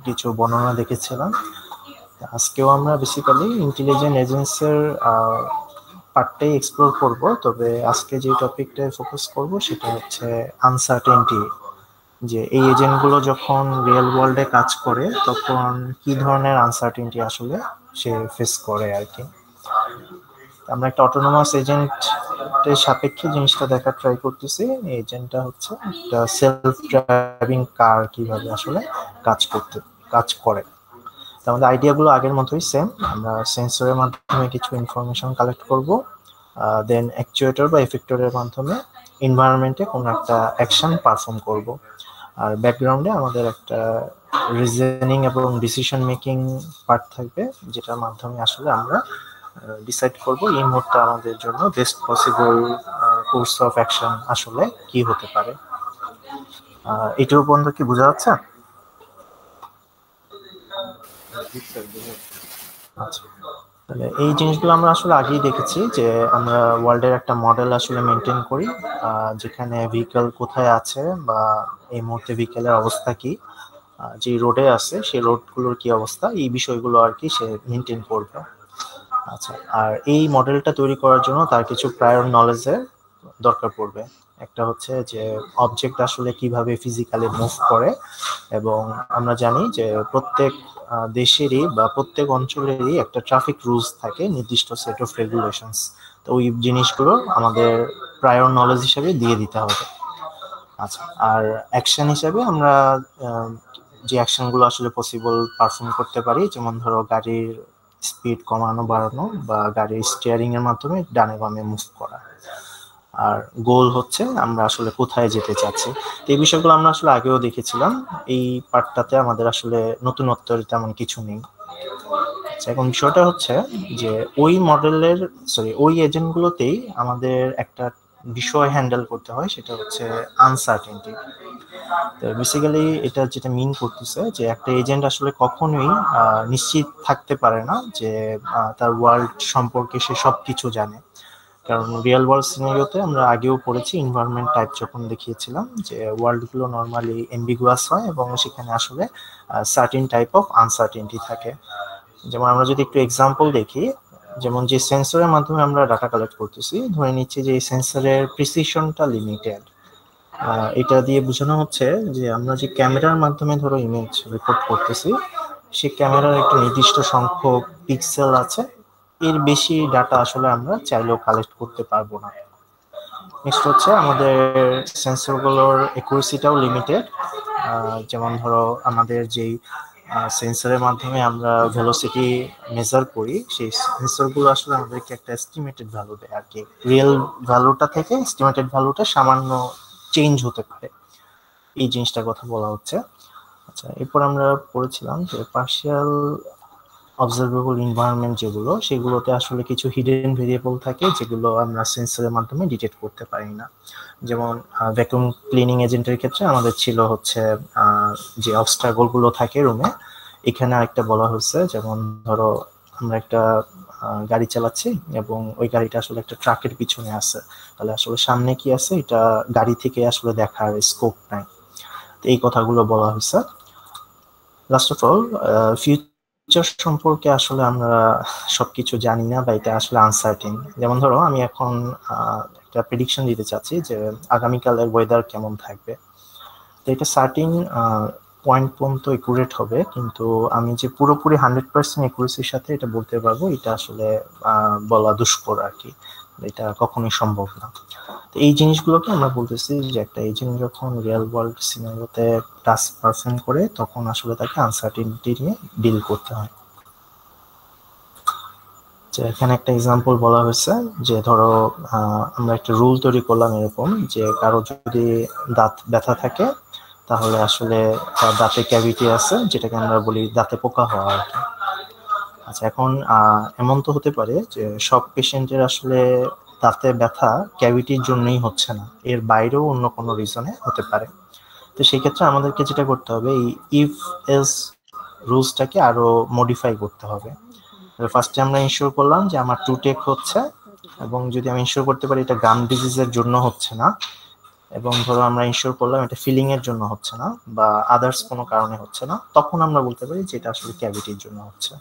কিছু বর্ণনা দেখেছিলাম। আজকেও আমরা বেসিক্যালি ইন্টেলিজেন্ট এজেন্সির পার্টটাই এক্সপ্লোর করব, তবে আজকে যে টপিকটায় ফোকাস করব সেটা হচ্ছে আনসার্টেনটি, যে এই এজেন্টগুলো যখন রিয়েল ওয়ার্ল্ডে কাজ করে তখন কি ধরনের আনসার্টেনটি আসলে সে ফেস করে আর কি। আমরা একটা অটোনোমাস এজেন্টের সাপেক্ষে জিনিসটা দেখার ট্রাই করতেছি। এজেন্টটা হচ্ছে একটা সেলফ ড্রাইভিং কার কিভাবে আসলে কাজ করে। আমাদের আইডিয়াগুলো আগের মতোই সেম। আমরা সেন্সরের মাধ্যমে কিছু ইনফরমেশন কালেক্ট করব, দেন অ্যাকচুয়েটর বা এফেক্টরের মাধ্যমে এনভায়রনমেন্টে কোনো একটা অ্যাকশন পারফর্ম করব। আর ব্যাকগ্রাউন্ডে আমাদের একটা রিজনিং এবং ডিসিশন মেকিং পার্ট থাকবে, যেটার মাধ্যমে আসলে আমরা ডিসাইড করব এই মুহূর্তে আমাদের জন্য best possible course of action আসলে কি হতে পারে। এটার পর্যন্ত কি বোঝা যাচ্ছে? আচ্ছা, তাহলে এই জিনিসগুলো আমরা আসলে আগেই দেখেছি যে আমরা ওয়ার্ল্ডের একটা মডেল আসলে মেনটেন করি, যেখানে ভেহিকল কোথায় আছে বা এই মুহূর্তে ভেহিকলের অবস্থা কি, যে রোডে আছে সেই রোডগুলোর কি অবস্থা, এই বিষয়গুলো আর কি সে মেনটেন করবে। আচ্ছা, আর এই মডেলটা তৈরি করার জন্য তার কিছু প্রায়র নলেজের দরকার পড়বে। একটা হচ্ছে যে অবজেক্ট আসলে কিভাবে ফিজিক্যালি মুভ করে, এবং আমরা জানি যে প্রত্যেক দেশেরই বা প্রত্যেক অঞ্চলেরই একটা ট্রাফিক রুলস থাকে, নির্দিষ্ট সেট অফ রেগুলেশনস। তো ওই জিনিসগুলো আমাদের প্রায়র নলেজ হিসেবে দিয়ে দিতে হবে। আচ্ছা, আর অ্যাকশন হিসেবে আমরা যে অ্যাকশনগুলো আসলে পসিবল পারফর্ম করতে পারি, যেমন ধরো গাড়ির স্পিড কমানো বাড়ানো বা গাড়ির স্টিয়ারিং এর মাধ্যমে ডানে বামে মুভ করা। আর গোল হচ্ছে আমরা আসলে কোথায় যেতে চাচ্ছি। তো এই বিষয়গুলো আমরা আসলে আগেও দেখেছিলাম। এই পার্টটাতে আমাদের আসলে নতুনত্ব তেমন কিছু নেই। এখন বিষয়টা হচ্ছে যে ওই মডেলের ওই এজেন্টগুলোতেই আমাদের একটা বিষয় হ্যান্ডেল করতে হয়, সেটা হচ্ছে আনসার্টেনটি। তো বেসিক্যালি এটা যেটা মিন করতেছে যে একটা এজেন্ট আসলে কখনোই নিশ্চিত থাকতে পারে না যে তার ওয়ার্ল্ড সম্পর্কে সে সবকিছু জানে। কারণ রিয়েল ওয়ার্ল্ড সিনারিওতে আমরা আগেও পড়েছি, এনভায়রনমেন্ট টাইপ যখন দেখিয়েছিলাম যে ওয়ার্ল্ড গুলো নর্মালি এম্বিগুয়াস হয় এবং সেখানে আসলে সার্টেন টাইপ অফ আনসার্টেনটি থাকে। যেমন আমরা যদি একটু এক্সাম্পল দেখি, যেমন যে সেন্সরের মাধ্যমে আমরা ডাটা কালেক্ট করতেছি, ধরে নিচ্ছি যে এই সেন্সরের প্রিসিশনটা লিমিটেড। এটা দিয়ে বোঝানো হচ্ছে যে আমরা যে ক্যামেরার মাধ্যমে ধরো ইমেজ রেকর্ড করতেছি, সেই ক্যামেরার একটা নির্দিষ্ট সংখ্যক পিক্সেল আছে, এর বেশি ডাটা আসলে আমরা চাইলেও কালেক্ট করতে পারবো না। নেক্সট হচ্ছে আমাদের সেন্সরগুলোর একুরেসিটাও লিমিটেড। যেমন ধরো আমাদের যেই সেন্সরের মাধ্যমে আমরা ভেলোসিটি মেজার করি, সেই সেন্সরগুলো আসলে আমাদেরকে একটা এস্টিমেটেড ভ্যালু দেয় আর কি। রিয়েল ভ্যালুটা থেকে এস্টিমেটেড ভ্যালুটা সামান্য চেঞ্জ হতে পারে, এই জিনিসটার কথা বলা হচ্ছে। আচ্ছা, এরপর আমরা পড়েছিলাম যে পার্শিয়াল অবজারভেবল এনভায়রনমেন্ট যেগুলো, সেগুলোতে আসলে কিছু হিডেন ভেরিয়েবল থাকে যেগুলো আমরা সেন্সরের মাধ্যমে ডিটেক্ট করতে পারি না। যেমন ভ্যাকুয়াম ক্লিনিং এজেন্টের ক্ষেত্রে আমাদের ছিল হচ্ছে যে অবস্টাকল গুলো থাকে রুমে, এখানে আরেকটা বলা হয়েছে, যেমন ধরো আমরা একটা গাড়ি চালাচ্ছি এবং ওই গাড়িটা আসলে একটা ট্রাকের পিছনে আছে, তাহলে আসলে সামনে কি আছে এটা গাড়ি থেকে আসলে দেখার স্কোপ নাই। তো এই কথাগুলো বলা হয়েছে। লাস্ট অফ অল, ফিউচার সম্পর্কে আসলে আমরা সবকিছু জানি না বা এটা আসলে আনসার্টেন। যেমন ধরো আমি এখন একটা প্রেডিকশন দিতে চাচ্ছি যে আগামীকালের ওয়েদার কেমন থাকবে, তো এটা সার্টিন পয়েন্ট পর্যন্ত একুরেট হবে, কিন্তু আমি যে পুরোপুরি 100% একুরেসির সাথে এটা বলতে পারবো, এটা আসলে বলা দুষ্কর আর কি, এটা কখনোই সম্ভব না। তো এই জিনিসগুলোকে আমরা বলতেছি যে একটা এজেন্ট যখন রিয়েল ওয়ার্ল্ড সিনারিওতে টাস্ক পারফর্ম করে তখন আসলে তাকে আনসার্টেনটি নিয়ে ডিল করতে হয়। যে এখানে একটা এক্সাম্পল বলা হয়েছে যে ধরো আমরা একটা রুল তৈরি করলাম এরকম যে কারো যদি দাঁত ব্যথা থাকে তাহলে আসলে তার দাঁতে ক্যাভিটি আছে, যেটাকে আমরা বলি দাঁতে পোকা হওয়া আর কি। আচ্ছা, এখন এমন তো হতে পারে যে সব পেশেন্টের আসলে দাঁতে ব্যথা ক্যাভিটির জন্যই হচ্ছে না, এর বাইরেও অন্য কোনো রিজনে হতে পারে। তো সেই ক্ষেত্রে আমাদেরকে যেটা করতে হবে, এই ইফ এলস রুলসটাকে আরো মডিফাই করতে হবে। ফার্স্টে আমরা ইনশিওর করলাম যে আমার টু টেক হচ্ছে, এবং যদি আমি ইনশিওর করতে পারি এটা গাম ডিজিজের জন্য হচ্ছে না, এবং ধরো আমরা ইনশিওর করলাম এটা ফিলিং এর জন্য হচ্ছে না বা আদার্স কোনো কারণে হচ্ছে না, তখন আমরা বলতে পারি যে এটা আসলে ক্যাভিটির জন্য হচ্ছে।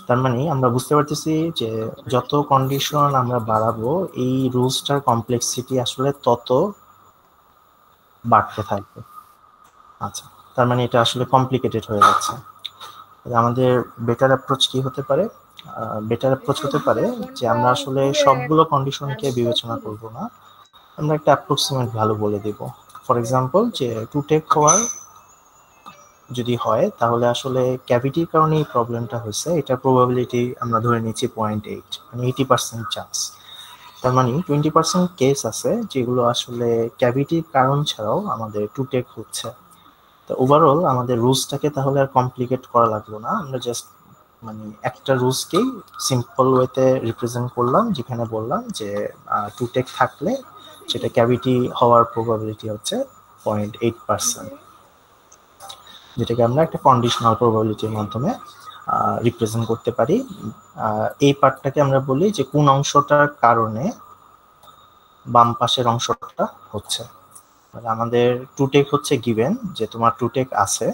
তার মানে আমরা বুঝতে পারতেছি যে যত কন্ডিশন আমরা বাড়াবো এই রুলসটার কমপ্লেক্সিটি আসলে তত বাড়তে থাকবে। আচ্ছা, তার মানে এটা আসলে কমপ্লিকেটেড হয়ে যাচ্ছে। আমাদের বেটার অ্যাপ্রোচ কি হতে পারে? বেটার অ্যাপ্রোচ হতে পারে যে আমরা আসলে সবগুলো কন্ডিশনকে বিবেচনা করব না, আমরা একটা অ্যাপ্রক্সিমেট ভ্যালু বলে দেব। ফর এক্সাম্পল, যে টু টেক হওয়ার যদি হয় তাহলে আসলে ক্যাভিটির কারণে এই প্রবলেমটা হয়েছে, এটা প্রবাবিলিটি আমরা ধরে নিচ্ছি 0.8, মানে 80% চান্স। তার মানে 20% কেস আছে যেগুলো আসলে ক্যাভিটির কারণ ছাড়াও আমাদের টু টেক হচ্ছে। তো ওভারঅল আমাদের রুলসটাকে তাহলে আর কমপ্লিকেট করা লাগলো না, আমরা জাস্ট মানে একটা রুলসকেই সিম্পল ওয়েতে রিপ্রেজেন্ট করলাম, যেখানে বললাম যে টু টেক থাকলে সেটা ক্যাভিটি হওয়ার প্রবাবিলিটি হচ্ছে 0.8%, যেটাকে আমরা একটা কন্ডিশনাল প্রবাবিলিটির মাধ্যমে রিপ্রেজেন্ট করতে পারি। এই পার্টটাকে আমরা বলি যে কোন অংশটার কারণে বাম পাশের অংশটা হচ্ছে। আমাদের টু টেক হচ্ছে গিভেন, যে তোমার টু টেক আছে,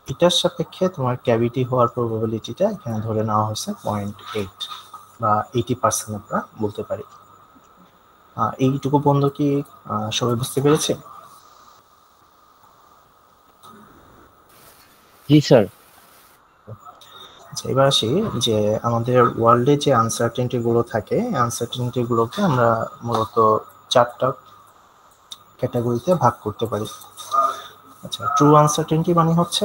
এটার সাপেক্ষে তোমার ক্যাভিটি হওয়ার প্রবাবিলিটিটা এখানে ধরে নেওয়া হয়েছে 0.8 বা 80% আমরা বলতে পারি। এইটুকু বন্ধু কি সবাই বুঝতে পেরেছে? জি স্যার। আচ্ছা, এবার আসি যে আমাদের ওয়ার্ল্ডে যে আনসার্টেনিটি গুলো থাকে, আনসার্টেনিটি গুলোকে আমরা মূলত 4টা ক্যাটাগরিতে ভাগ করতে পারি। আচ্ছা, ট্রু আনসার্টেনিটি মানে হচ্ছে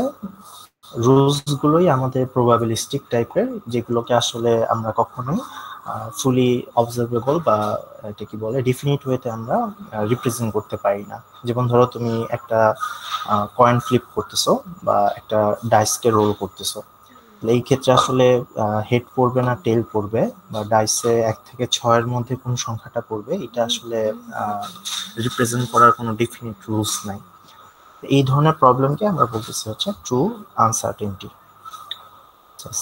রুলস গুলোই আমাদের প্রবাবিলিস্টিক টাইপের, যেগুলোকে আসলে আমরা কখনোই ফুলি অবজারভেবল বা এটা কি বলে ডিফিনিট ওয়েতে আমরা রিপ্রেজেন্ট করতে পারি না। যেমন ধরো তুমি একটা কয়েন ফ্লিপ করতেছো বা একটা ডাইসকে রোল করতেছো, এই ক্ষেত্রে আসলে হেড পড়বে না টেল পড়বে, বা ডাইসে 1 থেকে 6-এর মধ্যে কোন সংখ্যাটা পড়বে, এটা আসলে রিপ্রেজেন্ট করার কোনো ডেফিনিট রুলস নাই। এই ধরনের প্রবলেমকে আমরা বলতেছি হচ্ছে ট্রু আনসার্টেনটি।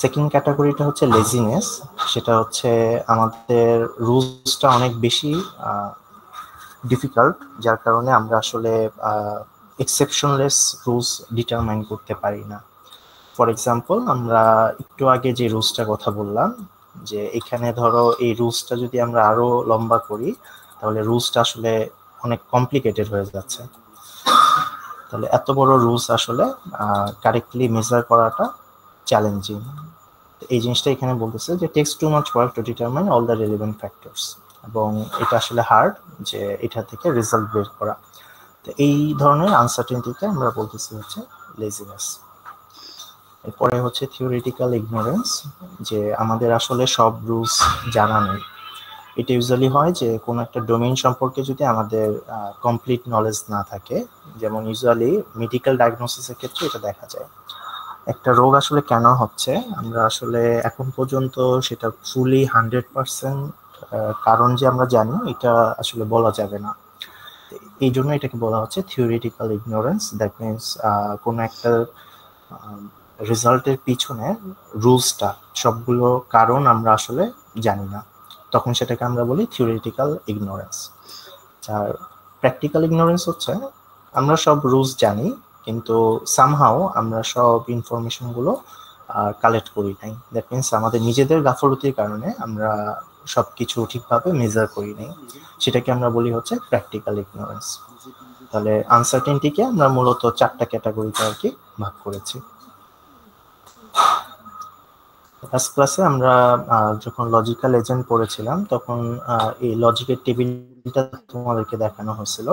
সেকেন্ড ক্যাটাগরিটা হচ্ছে লেজিনেস, সেটা হচ্ছে আমাদের রুলসটা অনেক বেশি ডিফিকাল্ট, যার কারণে আমরা আসলে এক্সেপশনলেস রুলস ডিটারমাইন করতে পারি না। ফর এক্সাম্পল, আমরা একটু আগে যে রুলসটার কথা বললাম, যে এখানে ধরো এই রুলসটা যদি আমরা আরো লম্বা করি তাহলে রুলসটা আসলে অনেক কমপ্লিকেটেড হয়ে যাচ্ছে। তাহলে এত বড় রুলস আসলে কারেক্টলি মেজার করাটা চ্যালেঞ্জিং। এই জিনিসটা এখানে বলতেছে যে takes too much work to determine all the relevant factors, এবং এটা আসলে হার্ড যে এটা থেকে রেজাল্ট বের করা। তো এই ধরনের আনসার্টেনিটিকে আমরা বলতেছি হচ্ছে লেজিনেস। এরপরে হচ্ছে থিওরিটিক্যাল ইগনোরেন্স, যে আমাদের আসলে সব রুলস জানা নেই। এটা ইউজুয়ালি হয় যে কোনো একটা ডোমেইন সম্পর্কে যদি আমাদের কমপ্লিট নলেজ না থাকে, যেমন ইউজুয়ালি মেডিকেল ডায়াগনোসিসের ক্ষেত্রে এটা দেখা যায়। একটা রোগ আসলে কেন হচ্ছে আমরা আসলে এখন পর্যন্ত সেটা ফুলি 100% কারণ যে আমরা জানি এটা আসলে বলা যাবে না। এই জন্য এটাকে বলা হচ্ছে থিওরিটিক্যাল ইগনোরেন্স। দ্যাট মিনস কোনো একটা রেজাল্টের পিছনে রুলসটা সবগুলো কারণ আমরা আসলে জানি না, তখন সেটাকে আমরা বলি থিওরিটিক্যাল ইগনোরেন্স। আর প্র্যাকটিক্যাল ইগনোরেন্স হচ্ছে আমরা সব রুলস জানি কিন্তু সামহাও আমরা সব ইনফরমেশন গুলো কালেক্ট করি নাই। দ্যাট মিনস আমাদের নিজেদের গাফলতির কারণে আমরা সবকিছু ঠিকভাবে মেজার করি নাই, সেটাকে আমরা বলি হচ্ছে প্র্যাকটিক্যাল ইগনোরেন্স। তাহলে আনসার্টেনটিকে আমরা মূলত 4টা ক্যাটাগরিতে আর কি ভাগ করেছি। ফার্স্ট ক্লাসে আমরা যখন লজিক্যাল এজেন্ট পড়েছিলাম তখন এই লজিকের টেবিলটা তোমাদেরকে দেখানো হয়েছিল।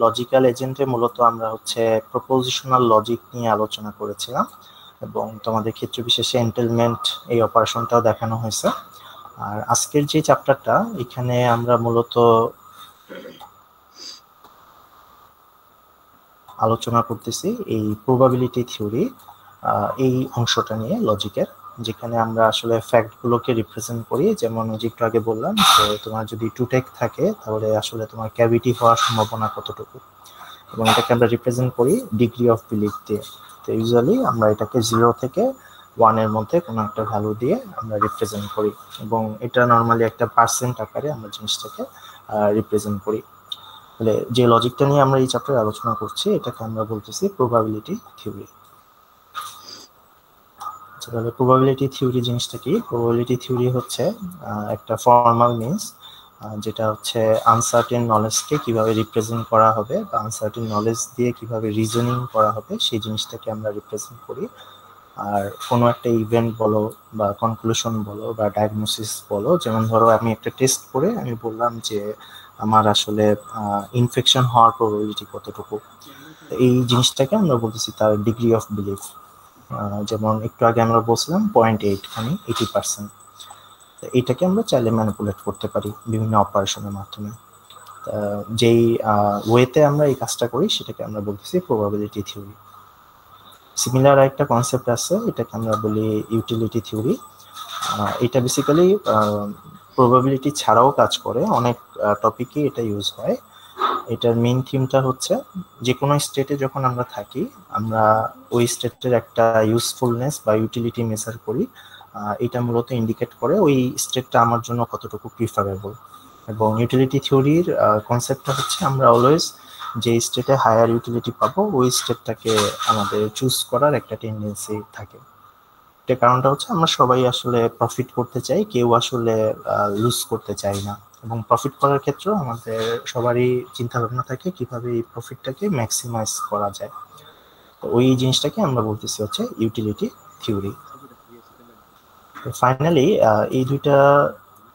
লজিক্যাল এজেন্টে মূলত আমরা হচ্ছে প্রপোজিশনাল লজিক নিয়ে আলোচনা করেছিলাম, এবং তোমাদের ক্ষেত্র বিশেষে এন্টেলমেন্ট এই অপারেশনটাও দেখানো হয়েছে। আর আজকের যে চ্যাপ্টারটা এখানে আমরা মূলত আলোচনা করতেছি এই প্রবাবিলিটি থিওরি এই অংশটা নিয়ে লজিকের, যেখানে আমরা আসলে ফ্যাক্টগুলোকে রিপ্রেজেন্ট করি। যেমন যে একটু আগে বললাম যে তোমার যদি টু টেক থাকে তাহলে আসলে তোমার ক্যাভিটি হওয়ার সম্ভাবনা কতটুকু, এবং এটাকে আমরা রিপ্রেজেন্ট করি ডিগ্রি অফ বিলিফ দিয়ে। তো ইউজুয়ালি আমরা এটাকে 0 থেকে 1 এর মধ্যে কোনো একটা ভ্যালু দিয়ে আমরা রিপ্রেজেন্ট করি, এবং এটা নর্মালি একটা পার্সেন্ট আকারে আমরা জিনিসটাকে রিপ্রেজেন্ট করি। তাহলে যে লজিকটা নিয়ে আমরা এই চ্যাপ্টারে আলোচনা করছি এটাকে আমরা বলতেছি প্রবাবিলিটি থিওরি। তাহলে প্রবাবিলিটি থিওরি জিনিসটা কি? প্রবাবিলিটি থিওরি হচ্ছে একটা ফর্মাল মিনস যেটা হচ্ছে আনসার্টেন নলেজকে কিভাবে রিপ্রেজেন্ট করা হবে বা আনসার্টেন নলেজ দিয়ে কিভাবে রিজনিং করা হবে সেই জিনিসটাকে আমরা রিপ্রেজেন্ট করি। আর কোনো একটা ইভেন্ট বলো বা কনক্লুশন বলো বা ডায়াগনোসিস বলো, যেমন ধরো আমি একটা টেস্ট করে আমি বললাম যে আমার আসলে ইনফেকশন হওয়ার প্রবাবিলিটি কতটুকু, এই জিনিসটাকে আমরা বলতেছি তার ডিগ্রি অফ বিলিফ। যেমন একটু আগে আমরা বলছিলাম 0.8 মানে 80%। এইটাকে আমরা চাইলে ম্যানিপুলেট করতে পারি বিভিন্ন অপারেশনের মাধ্যমে। যেই ওয়েতে আমরা এই কাজটা করি সেটাকে আমরা বলতেছি প্রবাবিলিটি থিওরি। সিমিলার একটা কনসেপ্ট আছে, এটাকে আমরা বলি ইউটিলিটি থিওরি। এটা বেসিক্যালি প্রবাবিলিটি ছাড়াও কাজ করে, অনেক টপিকে এটা ইউজ হয়। এটার মেইন থিমটা হচ্ছে যে কোনো স্টেটে যখন আমরা থাকি আমরা ওই স্টেটের একটা ইউজফুলনেস বা ইউটিলিটি মেজার করি। এটা মূলত ইন্ডিকেট করে ওই স্টেটটা আমার জন্য কতটুকু প্রিফারেবল। এবং ইউটিলিটি থিওরির কনসেপ্টটা হচ্ছে আমরা অলওয়েজ যে স্টেটে হায়ার ইউটিলিটি পাবো ওই স্টেটটাকে আমাদের চুজ করার একটা টেন্ডেন্সি থাকে। এটা কারণটা হচ্ছে আমরা সবাই আসলে প্রফিট করতে চাই, কেউ আসলে লুজ করতে চাই না। এবং প্রফিট করার ক্ষেত্রে আমাদের সবারই চিন্তা ভাবনা থাকে কিভাবে এই প্রফিটটাকে ম্যাক্সিমাইজ করা যায়। তো ওই জিনিসটাকে আমরা বলতেছি হচ্ছে ইউটিলিটি থিওরি। ফাইনালি এই দুইটা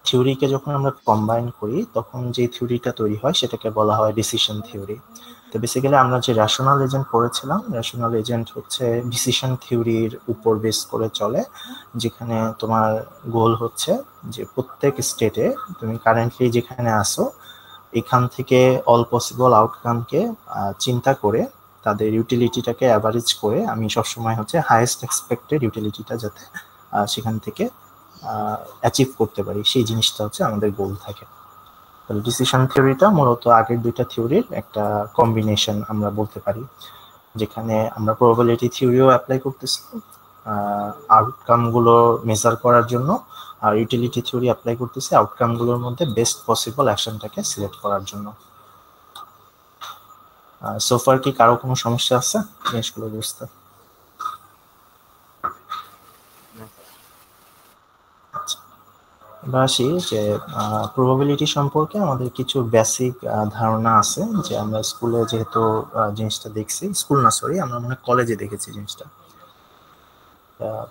থিওরিকে যখন আমরা কম্বাইন করি তখন যে থিওরিটা তৈরি হয় সেটাকে বলা হয় ডিসিশন থিওরি। তো বেসিক্যালি আমরা যে রেশনাল এজেন্ট পড়েছিলাম, রেশনাল এজেন্ট হচ্ছে ডিসিশন থিওরির উপর বেস করে চলে, যেখানে তোমার গোল হচ্ছে যে প্রত্যেক স্টেটে তুমি কারেন্টলি যেখানে আসো এখান থেকে অল পসিবল আউটকামকে চিন্তা করে তাদের ইউটিলিটিটাকে অ্যাভারেজ করে আমি সবসময় হচ্ছে হাইয়েস্ট এক্সপেক্টেড ইউটিলিটিটা যাতে সেখান থেকে অ্যাচিভ করতে পারি সেই জিনিসটা হচ্ছে আমাদের গোল থাকে। তাহলে ডিসিশন থিওরিটা মূলত আগের দুইটা থিওরির একটা কম্বিনেশন আমরা বলতে পারি, যেখানে আমরা প্রবাবিলিটি থিওরিও অ্যাপ্লাই করতেছি আউটকামগুলো মেজার করার জন্য, আর ইউটিলিটি থিওরি অ্যাপ্লাই করতেছি আউটকামগুলোর মধ্যে বেস্ট পসিবল অ্যাকশনটাকে সিলেক্ট করার জন্য। সোফার কি কারো কোনো সমস্যা আছে জিনিসগুলো বুঝতে? এবার আসি যে প্রবাবিলিটি সম্পর্কে আমাদের কিছু বেসিক ধারণা আছে, যে আমরা স্কুলে যেহেতু জিনিসটা দেখছি, স্কুল না সরি আমরা মনে কলেজে দেখেছি জিনিসটা।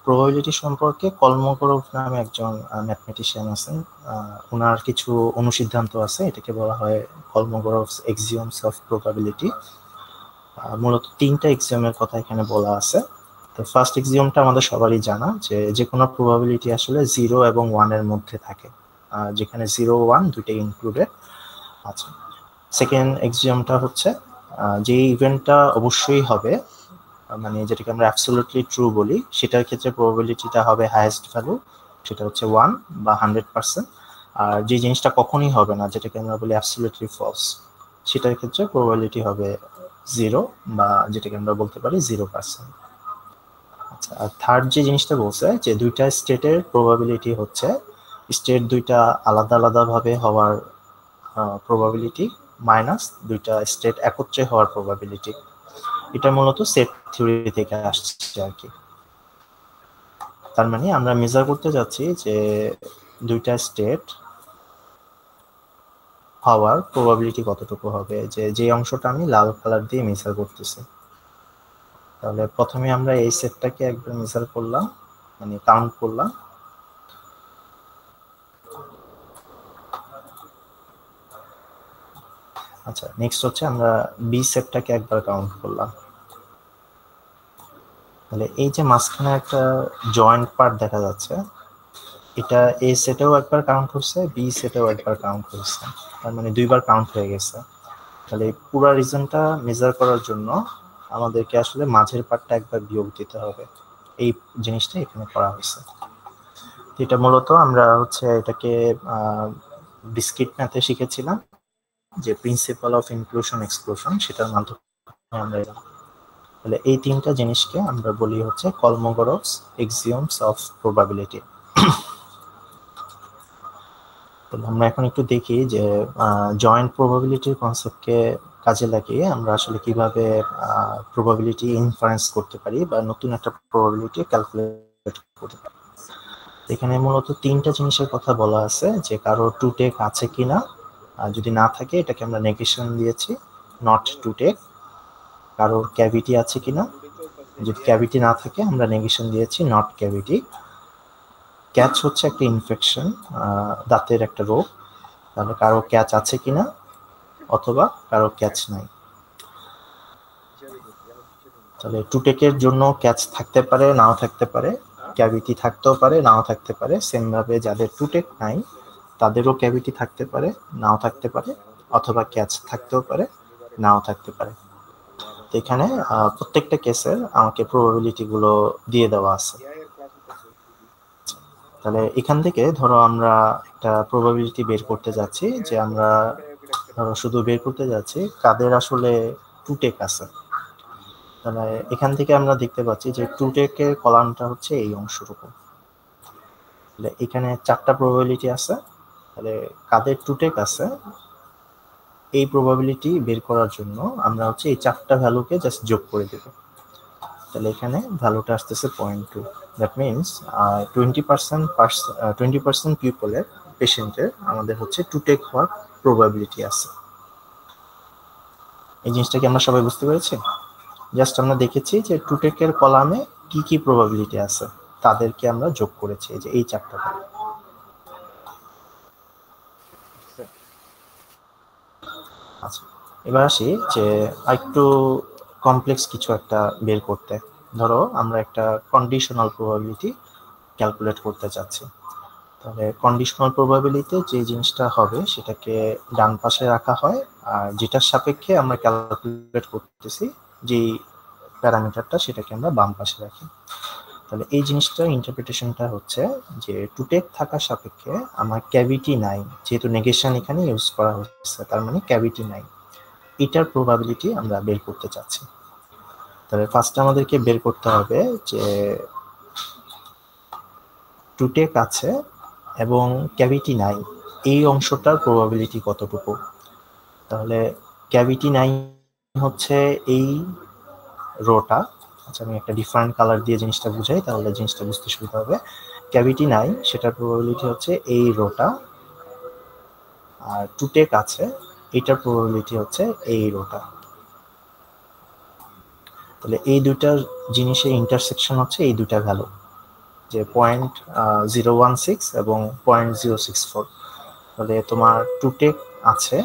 প্রবাবিলিটি সম্পর্কে কলমোগরভ নামে একজন ম্যাথমেটিশিয়ান আছেন, ওনার কিছু অনুসিদ্ধান্ত আছে, এটাকে বলা হয় কলমোগরভস এক্সিওমস অফ প্রবাবিলিটি। মূলত তিনটা এক্সিওমের কথা এখানে বলা আছে। তো ফার্স্ট এক্সিওমটা আমাদের সবারই জানা, যে যে কোনো প্রবাবিলিটি আসলে 0 এবং 1 এর মধ্যে থাকে, যেখানে 0 1 দুইটাই ইনক্লুডেড। আচ্ছা, সেকেন্ড এক্সিওমটা হচ্ছে যে ইভেন্টটা অবশ্যই হবে, মানে যেটাকে আমরা অ্যাবসলিউটলি ট্রু বলি, সেটার ক্ষেত্রে প্রবাবিলিটিটা হবে হাইয়েস্ট ভ্যালু, সেটা হচ্ছে 1 বা 100%। আর যে জিনিসটা কখনোই হবে না, যেটাকে আমরা বলি অ্যাবসলিউটলি ফলস, সেটার ক্ষেত্রে প্রবাবিলিটি হবে 0 বা যেটাকে আমরা বলতে পারি 0%। আচ্ছা, আর থার্ড যে জিনিসটা বলছে যে দুইটা স্টেটের প্রবাবিলিটি হচ্ছে স্টেট দুইটা আলাদা আলাদা ভাবে হওয়ার প্রবাবিলিটি মাইনাস দুইটা স্টেট একত্রে হওয়ার প্রবাবিলিটি। এটা মূলত সেট থিওরি থেকে আসছে আর কি। তার মানে আমরা মেজার করতে যাচ্ছি যে দুইটা স্টেট হওয়ার প্রবাবিলিটি কতটুকু হবে, যে অংশটা আমি লাল কালার দিয়ে মেজার করতেছি। তাহলে প্রথমে আমরা এই সেটটাকে একবার মেজার করলাম, মানে কাউন্ট করলাম। আচ্ছা, নেক্সট হচ্ছে আমরা বি সেটটাকে একবার কাউন্ট করলাম। তাহলে এই যে মাঝখানে একটা জয়েন্ট পার্ট দেখা যাচ্ছে, এটা এ সেটেও একবার কাউন্ট করছে, বি সেটেও একবার কাউন্ট করছে, তার মানে দুইবার কাউন্ট হয়ে গেছে। তাহলে পুরো রিজনটা মেজার করার জন্য আমাদেরকে আসলে মাঝের পার্টটা একবার বিয়োগ দিতে হবে, এই জিনিসটা এখানে করা হয়েছে। এটা মূলত আমরা হচ্ছে এটাকে ডিসক্রিট ম্যাথে শিখেছিলাম, যে প্রিন্সিপাল অফ ইনক্লুশন এক্সক্লুশন, সেটার মাধ্যমে আমরা তাহলে এই তিনটা জিনিসকে আমরা বলি হচ্ছে কলমোগরভস এক্সিওমস অফ প্রবাবিলিটি। তাহলে আমরা এখন একটু দেখি যে জয়েন্ট প্রবাবিলিটির কনসেপ্টকে কাজে লাগিয়ে আমরা আসলে কিভাবে প্রবাবিলিটি ইনফারেন্স করতে পারি বা নতুন একটা প্রবাবিলিটি ক্যালকুলেট করতে পারি। এখানে মূলত তিনটা জিনিসের কথা বলা আছে, যে কারো টু টেক আছে কিনা, আর যদি না থাকে এটাকে আমরা নেগেশন দিয়েছি নট টু টেক। কারোর ক্যাভিটি আছে কিনা, যদি ক্যাভিটি না থাকে আমরা নেগেশন দিয়েছি নট ক্যাভিটি। ক্যাচ হচ্ছে একটা ইনফেকশন, দাঁতের একটা রোগ, তাহলে কারো ক্যাচ আছে কিনা অথবা কারো ক্যাচ নাই। তাহলে টু টেকের জন্য ক্যাচ থাকতে পারে নাও থাকতে পারে, ক্যাভিটি থাকতেও পারে নাও থাকতে পারে। সেম ভাবে যাদের টু টেক নাই তাদেরও ক্যাভিটি থাকতে পারে নাও থাকতে পারে, অথবা ক্যাচ থাকতেও পারে নাও থাকতে পারে। তো এখানে প্রত্যেকটা কেসের আমাকে প্রবাবিলিটি গুলো দিয়ে দেওয়া আছে। তাহলে এখান থেকে ধরো আমরা একটা প্রবাবিলিটি বের করতে যাচ্ছি, যে আমরা ধরো শুধু বের করতে যাচ্ছি কাদের আসলে টু টেক আছে। তাহলে এখান থেকে আমরা দেখতে পাচ্ছি যে টু টেকের কলামটা হচ্ছে এই অংশটুকু। তাহলে এখানে চারটা প্রবাবিলিটি আছে। তাহলে কাদের টু টেক আছে এই প্রবাবিলিটি বের করার জন্য আমরা হচ্ছে এই চারটা ভ্যালুকে জাস্ট যোগ করে দেব। তাহলে এখানে ভ্যালুটা আসতেছে 0.2। দ্যাট মিনস 20% পিপলের পেশেন্টের আমাদের হচ্ছে টু টেক হওয়ার প্রবাবিলিটি আছে। এই জিনিসটা কি আমরা সবাই বুঝতে পেরেছি? জাস্ট আমরা দেখেছি যে টু টেকের কলামে কি কি প্রবাবিলিটি আছে তাদেরকে আমরা যোগ করেছি, যে এই চারটা ভ্যালু। আচ্ছা, এবার আসি যে একটু কমপ্লেক্স কিছু একটা বের করতে। ধরো আমরা একটা কন্ডিশনাল প্রবাবিলিটি ক্যালকুলেট করতে চাচ্ছি। তাহলে কন্ডিশনাল প্রবাবিলিটিতে যে জিনিসটা হবে সেটাকে ডান পাশে রাখা হয়, আর যেটার সাপেক্ষে আমরা ক্যালকুলেট করতেছি যে প্যারামিটারটা সেটাকে আমরা বাম পাশে রাখি। তাহলে এই জিনিসটা ইন্টারপ্রিটেশনটা হচ্ছে যে টু টেক থাকার সাপেক্ষে আমার ক্যাভিটি নাই, যেহেতু নেগেশন এখানে ইউজ করা হচ্ছে তার মানে ক্যাভিটি নাই, এটার প্রবাবিলিটি আমরা বের করতে চাচ্ছি। তাহলে ফার্স্ট আমাদেরকে বের করতে হবে যে টু টেক আছে এবং ক্যাভিটি নাই এই অংশটার প্রবাবিলিটি কতটুকু। তাহলে ক্যাভিটি নাই হচ্ছে এই রোটা। আচ্ছা, আমি একটা ডিফারেন্ট কালার দিয়ে জিনিসটা বুঝাই তাহলে জিনিসটা বুঝতে সুবিধা হবে। ক্যাভিটি নাই সেটার প্রবাবিলিটি হচ্ছে এই রোটা, আর টু টেক আছে এটার প্রবাবিলিটি হচ্ছে এই রোটা। তাহলে এই দুইটা জিনিসের ইন্টারসেকশন হচ্ছে এই দুইটা ভ্যালু, যে 0.016 এবং 0.064। তাহলে তোমার টু টেক আছে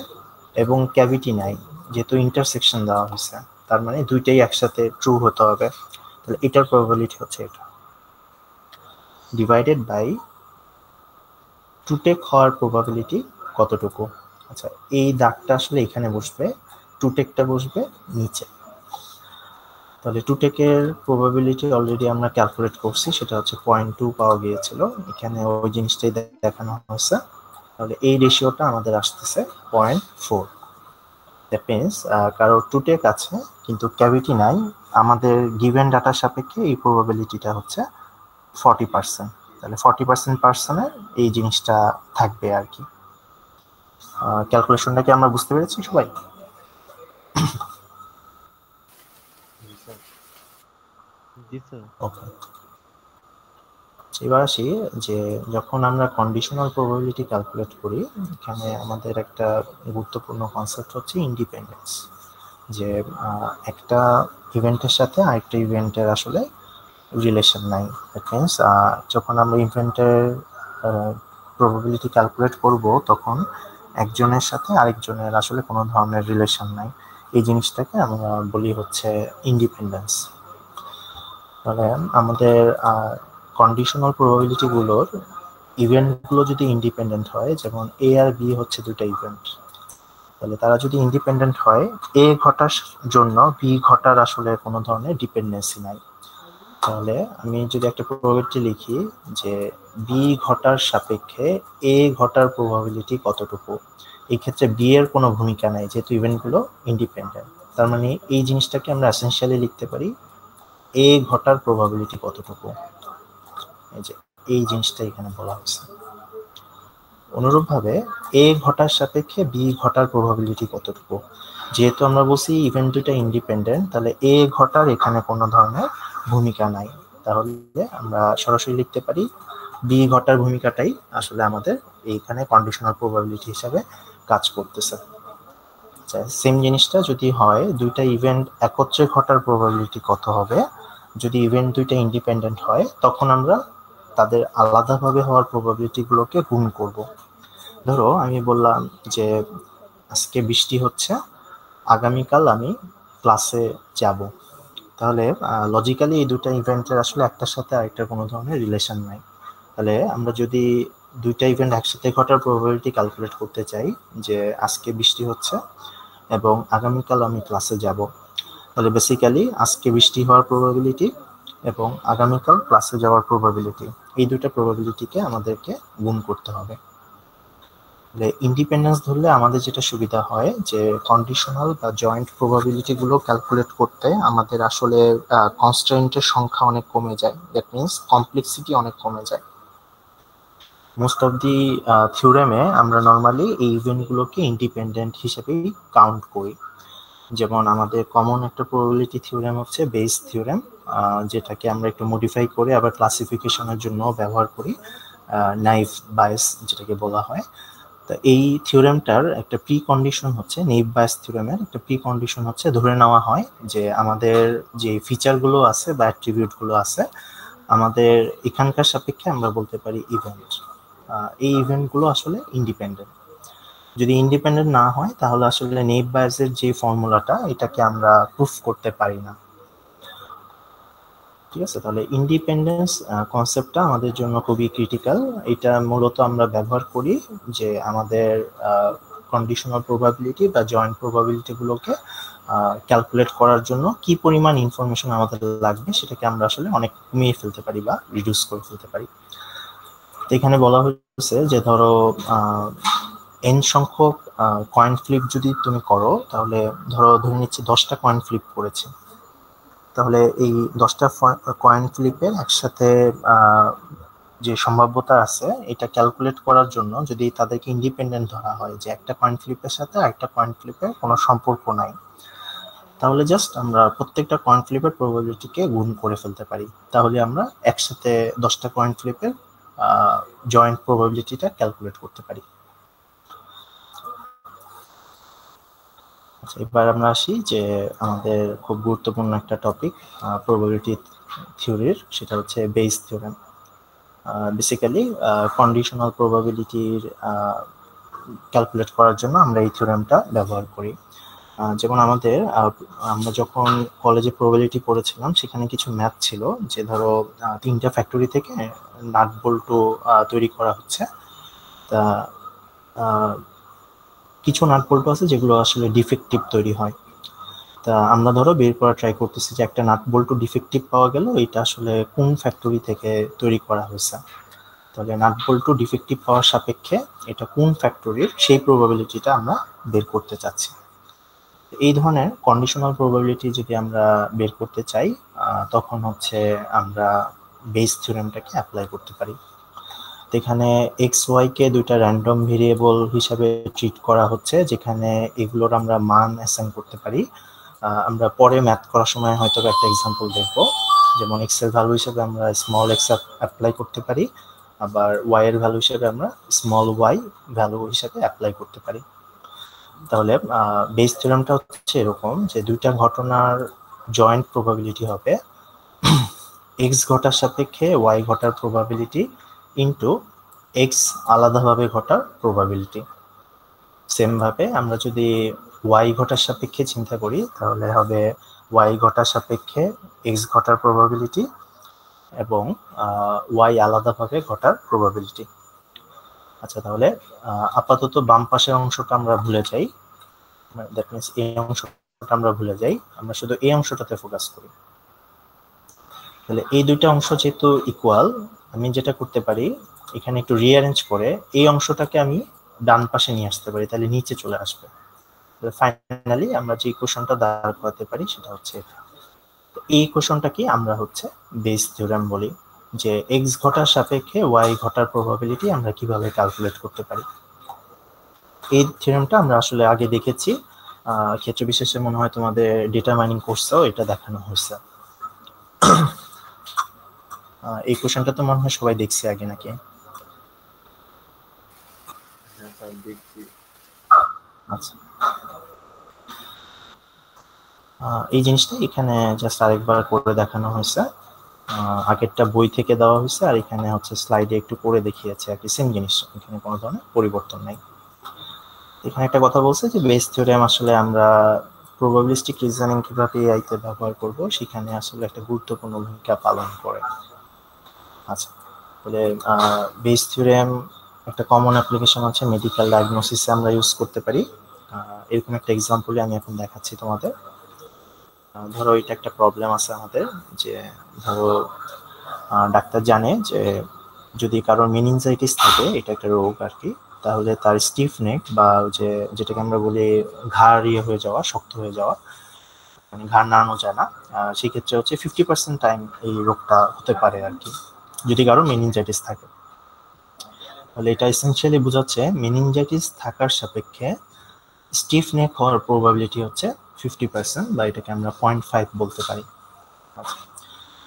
এবং ক্যাভিটি নাই, যেহেতু ইন্টারসেকশন দেওয়া হয়েছে তার মানে দুইটাই একসাথে ট্রু হতে হবে। তাহলে এটার প্রবাবিলিটি হচ্ছে এটা ডিভাইডেড বাই টু টেক হওয়ার প্রবাবিলিটি কতটুকু। আচ্ছা, এই দাগটা আসলে এখানে বসবে, টু টেকটা বসবে নিচে। তাহলে টু টেকের প্রবাবিলিটি অলরেডি আমরা ক্যালকুলেট করছি, সেটা হচ্ছে 0.2 পাওয়া গিয়েছিল, এখানে ওই জিনিসটাই দেখানো হয়েছে। তাহলে এই রেশিওটা আমাদের আসতেছে 0.4। দ্যাট মিনস কারো টু টেক আছে কিন্তু ক্যাভিটি নাই, আমাদের গিভেন ডাটার সাপেক্ষে এই প্রবাবিলিটিটা হচ্ছে 40%। তাহলে 40% পার্সনের এই জিনিসটা থাকবে আর কি। ক্যালকুলেশনটা কি আমরা বুঝতে পেরেছি সবাই? ওকে, এবার আসি যে যখন আমরা কন্ডিশনাল প্রবাবিলিটি ক্যালকুলেট করি এখানে আমাদের একটা গুরুত্বপূর্ণ কনসেপ্ট হচ্ছে ইন্ডিপেন্ডেন্স, যে একটা ইভেন্টের সাথে আরেকটা ইভেন্টের আসলে রিলেশন নাই। দ্যাট মিনস যখন আমরা ইভেন্টের প্রবাবিলিটি ক্যালকুলেট করব তখন একজনের সাথে আরেকজনের আসলে কোনো ধরনের রিলেশন নাই, এই জিনিসটাকে আমরা বলি হচ্ছে ইন্ডিপেন্ডেন্স। মানে আমাদের কন্ডিশনাল প্রবাবিলিটিগুলোর ইভেন্টগুলো যদি ইন্ডিপেন্ডেন্ট হয়, যেমন এ আর বি হচ্ছে দুটো ইভেন্ট, তাহলে তারা যদি ইন্ডিপেন্ডেন্ট হয় এ ঘটার জন্য বি ঘটার আসলে কোনো ধরনের ডিপেন্ডেন্সি নাই। তাহলে আমি যদি একটা প্রবাবিলিটি লিখি যে বি ঘটার সাপেক্ষে এ ঘটার প্রবাবিলিটি কতটুকু, এই ক্ষেত্রে বি এর কোনো ভূমিকা নাই যেহেতু ইভেন্টগুলো ইন্ডিপেন্ডেন্ট। তার মানে এই জিনিসটাকে আমরা এসেনশিয়ালি লিখতে পারি এ ঘটার প্রবাবিলিটি কতটুকু, এই যে এই জিনিসটা এখানে বলা হয়েছে। অনুরূপভাবে এ ঘটার সাপেক্ষে বি ঘটার প্রবাবিলিটি কতটুকু। যেহেতু আমরা বলছি ইভেন্ট দুইটা ইন্ডিপেন্ডেন্ট, তাহলে এ ঘটার এখানে কোনো ধরনের ভূমিকা নাই, তাহলে আমরা সরাসরি লিখতে পারি বি ঘটার ভূমিকাটাই আসলে আমাদের এইখানে কন্ডিশনাল প্রবাবিলিটি হিসাবে কাজ করতেছে। সেম জিনিসটা যদি হয় দুইটা ইভেন্ট একত্রে ঘটার প্রবাবিলিটি কত হবে, যদি ইভেন্ট দুইটা ইন্ডিপেন্ডেন্ট হয় তখন আমরা তাদের আলাদাভাবে হওয়ার প্রবাবিলিটি গুলোকে গুণ করব। ধরো আমি বললাম যে আজকে বৃষ্টি হচ্ছে, আগামীকাল আমি ক্লাসে যাব, তাহলে লজিক্যালি এই দুটো ইভেন্টের আসলে একটার সাথে আরেকটার কোনো ধরনের রিলেশন নাই। তাহলে আমরা যদি দুইটা ইভেন্ট একসাথে ঘটার প্রবাবিলিটি ক্যালকুলেট করতে চাই, যে আজকে বৃষ্টি হচ্ছে এবং আগামীকাল আমি ক্লাসে যাব, তাহলে বেসিক্যালি আজকে বৃষ্টি হওয়ার প্রবাবিলিটি এবং আগামীকাল ক্লাসে যাওয়ার প্রবাবিলিটি, এই দুটো প্রবাবিলিটিকে আমাদেরকে গুণ করতে হবে। ইন্ডিপেন্ডেন্স ধরলে আমাদের যেটা সুবিধা হয় যে কন্ডিশনাল বা জয়েন্ট প্রবাবিলিটি গুলো ক্যালকুলেট করতে আমাদের আসলে কনস্ট্রেন্টের সংখ্যা অনেক কমে যায়, দ্যাট মিন্স কমপ্লেক্সিটি অনেক কমে যায়। মোস্ট অফ দি থিওরেমে আমরা নর্মালি এই ইভেন্টগুলোকে ইন্ডিপেন্ডেন্ট হিসেবেই কাউন্ট করি। যেমন আমাদের কমন একটা প্রবাবিলিটি থিওরেম হচ্ছে বেস থিওরেম, যেটাকে আমরা একটু মডিফাই করে আবার ক্লাসিফিকেশনের জন্য ব্যবহার করি, নাইভ বায়াস যেটাকে বলা হয়। তো এই থিওরেমটার একটা প্রি কন্ডিশন হচ্ছে, নেইভ বায়াস থিওরেমের একটা প্রি কন্ডিশন হচ্ছে ধরে নেওয়া হয় যে আমাদের যে ফিচারগুলো আছে বা অ্যাট্রিবিউটগুলো আছে আমাদের এখানকার সাপেক্ষে আমরা বলতে পারি ইভেন্ট, এই ইভেন্টগুলো আসলে ইন্ডিপেন্ডেন্ট। যদি ইন্ডিপেন্ডেন্ট না হয় তাহলে আসলে নেইভ বায়াসের যে ফর্মুলাটা এটাকে আমরা প্রুফ করতে পারি না। ঠিক আছে, তাহলে ইন্ডিপেন্ডেন্স কনসেপ্টটা আমাদের জন্য খুবই ক্রিটিক্যাল। এটা মূলত আমরা ব্যবহার করি যে আমাদের কন্ডিশনাল প্রবাবিলিটি বা জয়েন্ট প্রবাবিলিটি গুলোকে ক্যালকুলেট করার জন্য কি পরিমাণ ইনফরমেশন আমাদের লাগবে সেটাকে আমরা আসলে অনেক কমিয়ে ফেলতে পারি বা রিডিউস করে ফেলতে পারি। তো এখানে বলা হয়েছে যে ধরো এন সংখ্যক কয়েন ফ্লিপ যদি তুমি করো, তাহলে ধরে নিচ্ছি 10টা কয়েন ফ্লিপ করেছে, তাহলে এই 10টা কয়েন ফ্লিপের একসাথে যে সম্ভাব্যতা আছে এটা ক্যালকুলেট করার জন্য যদি তাদেরকে ইন্ডিপেন্ডেন্ট ধরা হয়, যে একটা কয়েন ফ্লিপের সাথে আরেকটা কয়েন ফ্লিপের কোনো সম্পর্ক নাই, তাহলে জাস্ট আমরা প্রত্যেকটা কয়েন ফ্লিপের প্রবাবিলিটিকে গুণ করে ফেলতে পারি, তাহলে আমরা একসাথে 10টা কয়েন ফ্লিপের জয়েন্ট প্রবাবিলিটিটা ক্যালকুলেট করতে পারি। এবার আমরা আসি যে আমাদের খুব গুরুত্বপূর্ণ একটা টপিক প্রবাবিলিটি থিওরির, সেটা হচ্ছে বেস থিওরেম। বেসিক্যালি কন্ডিশনাল প্রবাবিলিটির ক্যালকুলেট করার জন্য আমরা এই থিওরেমটা ব্যবহার করি। যেমন আমরা যখন কলেজে প্রবাবিলিটি পড়েছিলাম সেখানে কিছু ম্যাথ ছিল, যে ধরো 3টা ফ্যাক্টরি থেকে নাট বল্টু তৈরি করা হচ্ছে, তা কিছু নাট বল্টু আছে যেগুলো আসলে ডিফেক্টিভ তৈরি হয়, তা আমরা ধরো বের করা ট্রাই করতেছি যে একটা নাট বল্টু ডিফেক্টিভ পাওয়া গেল, এটা আসলে কোন ফ্যাক্টরি থেকে তৈরি করা হয়েছে, তাহলে নাট বল্টু ডিফেক্টিভ পাওয়ার সাপেক্ষে এটা কোন ফ্যাক্টরির সেই প্রবাবিলিটিটা আমরা বের করতে চাচ্ছি। এই ধরনের কন্ডিশনাল প্রবাবিলিটি যদি আমরা বের করতে চাই তখন হচ্ছে আমরা বেস থিওরেমটাকে অ্যাপ্লাই করতে পারি। এখানে এক্স ওয়াই কে দুইটা র্যান্ডম ভেরিয়েবল হিসাবে ট্রিট করা হচ্ছে, যেখানে এগুলোর আমরা মান অ্যাসাইন করতে পারি। আমরা পরে ম্যাথ করার সময় হয়তো একটা এক্সাম্পল দেখবো, যেমন এক্স এর ভ্যালু হিসেবে আমরা স্মল এক্স অ্যাপ্লাই করতে পারি, আবার ওয়াই এর ভ্যালু হিসেবে আমরা স্মল ওয়াই ভ্যালু হিসেবে অ্যাপ্লাই করতে পারি। তাহলে বেস থিওরেমটা হচ্ছে এরকম যে দুইটা ঘটনার জয়েন্ট প্রবাবিলিটি হবে এক্স ঘটার সাপেক্ষে ওয়াই ঘটার প্রবাবিলিটি ইনটু এক্স আলাদাভাবে ঘটার প্রবাবিলিটি। সেম ভাবে আমরা যদি ওয়াই ঘটার সাপেক্ষে চিন্তা করি তাহলে হবে ওয়াই ঘটার সাপেক্ষে এক্স ঘটার প্রবাবিলিটি এবং ওয়াই আলাদাভাবে ঘটার প্রবাবিলিটি। আচ্ছা, তাহলে আপাতত বাম পাশের অংশটা আমরা ভুলে যাই, দ্যাট মিন্স এই অংশটা আমরা ভুলে যাই, আমরা শুধু এই অংশটাতে ফোকাস করি। তাহলে এই দুইটা অংশ যেহেতু ইকুয়াল, আমি যেটা করতে পারি এখানে একটু রিঅ্যারেঞ্জ করে এই অংশটাকে আমি ডান পাশে নিয়ে আসতে পারি, তাহলে নিচে চলে আসবে। ফাইনালি আমরা যে ইকুয়েশনটা দাঁড় করাতে পারি সেটা হচ্ছে এটা। এই ইকুয়েশনটাকে আমরা হচ্ছে বেস থিওরেম বলি, যে এক্স ঘটার সাপেক্ষে ওয়াই ঘটার প্রবাবিলিটি আমরা কিভাবে ক্যালকুলেট করতে পারি। এই থিওরেমটা আমরা আসলে আগে দেখেছি, ক্ষেত্র বিশেষে মনে হয় তোমাদের ডেটা মাইনিং কোর্সেও এটা দেখানো হয়েছে। এই কোশ্চেনটা তো মনে হয় সবাই দেখছে আগে নাকি? আচ্ছা, এই জিনিসটা এখানে জাস্ট আরেকবার করে দেখানো হয়েছে। আগেরটা বই থেকে দেওয়া হয়েছে, আর এখানে হচ্ছে স্লাইডে একটু করে দেখিয়েছে আর কি, সেম জিনিস, এখানে কোনো ধরনের পরিবর্তন নাই। এখানে একটা কথা বলছে যে বেস থিওরেম আসলে আমরা প্রবাবিলিস্টিক রিজনিং কিভাবে এআইতে ব্যবহার করব সেখানে আসলে একটা গুরুত্বপূর্ণ ভূমিকা পালন করে। আচ্ছা, তাহলে বেস থিওরেম একটা কমন অ্যাপ্লিকেশন আছে মেডিকেল ডায়াগনোসিসে আমরা ইউজ করতে পারি। এরকম একটা এক্সাম্পলে আমি এখন দেখাচ্ছি তোমাদের। ধরো এটা একটা প্রবলেম আছে আমাদের, যে ধরো ডাক্তার জানে যে যদি কারোর মেনিনজাইটিস থাকে, এটা একটা রোগ আর কি, তাহলে তার স্টিফ নেক বা যে যেটাকে আমরা বলি ঘাড় হয়ে যাওয়া, শক্ত হয়ে যাওয়া, মানে ঘাড় নাড়ানো যায় না, সেই ক্ষেত্রে হচ্ছে 50% টাইম এই রোগটা হতে পারে আর কি, যদি কারোর মেনিনজাইটিস থাকে। তাহলে এটা এসেনশিয়ালি বোঝাচ্ছে মেনিনজাইটিস থাকার সাপেক্ষে স্টিফ নেক হওয়ার প্রবাবিলিটি হচ্ছে 50%, বা এটাকে আমরা 0.5 বলতে পারি। আচ্ছা,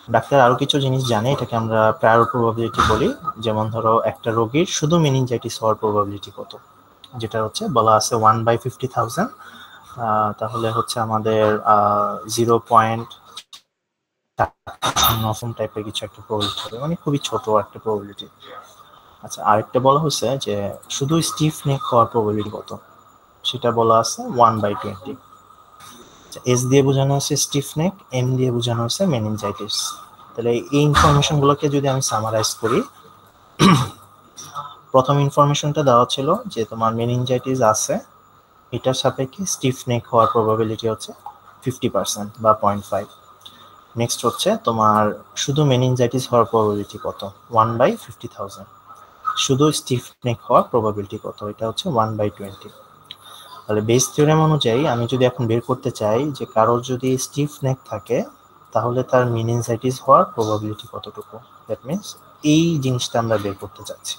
ডাক্তার আরো কিছু জিনিস জানে, এটাকে আমরা প্রায়র প্রবাবিলিটি বলি। যেমন ধরো একটা রোগীর শুধু মেনিনজাইটিস হওয়ার প্রবাবিলিটি কত, যেটা হচ্ছে বলা আছে 1/50,000। তাহলে হচ্ছে আমাদের 0.9 টাইপের কিছু একটা প্রবাবিলিটি হবে, মানে খুবই ছোট একটা প্রবাবিলিটি। আচ্ছা, আরেকটা বলা হয়েছে যে শুধু স্টিফ নেক হওয়ার প্রবাবিলিটি কত, সেটা বলা আছে 1/20। এস দিয়ে বোঝানো হচ্ছে স্টিফ নেক, এম দিয়ে বোঝানো হচ্ছে মেনিনজাইটিস। তাহলে এই ইনফরমেশন গুলোকে যদি আমি সামারাইজ করি, প্রথম ইনফরমেশনটা দেওয়া ছিল যে তোমার মেনিনজাইটিস আছে, এটার সাপেক্ষে স্টিফ নেক হওয়ার প্রবাবিলিটি হচ্ছে 50% বা 0.5। নেক্সট হচ্ছে তোমার শুধু মেনিনজাইটিস হওয়ার প্রবাবিলিটি কত, 1/50,000। শুধু স্টিফ নেক হওয়ার প্রবাবিলিটি কত, এটা হচ্ছে 1/20। তাহলে বেস থিওরেম অনুযায়ী আমি যদি এখন বের করতে চাই যে কারোর যদি স্টিফ নেক থাকে তাহলে তার মেনিনজাইটিস হওয়ার প্রবাবিলিটি কতটুকু, দ্যাট মিনস এই জিনিসটা আমরা বের করতে চাচ্ছি।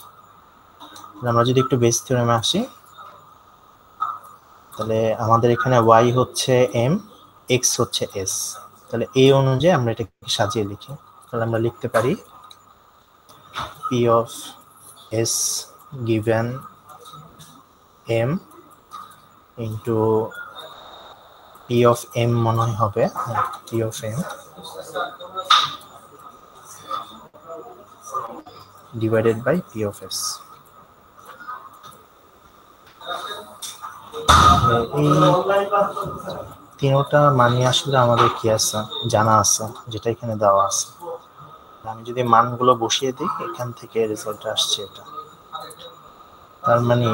আমরা যদি একটু বেস থিওরেমে আসি, তাহলে আমাদের এখানে y হচ্ছে m, x হচ্ছে s। তাহলে এই অনুযায়ী আমরা এটাকে সাজিয়ে লিখি। তাহলে আমরা লিখতে পারি p of s given m into p of m মনে হবে p of m divided by p of s। এই তিনটা মানই আসলে আমাদের কি আছে, জানা আছে, যেটা এখানে দেওয়া আছে। আমি যদি মানগুলো বসিয়ে দিই, এখান থেকে রেজাল্ট আসছে এটা। তার মানে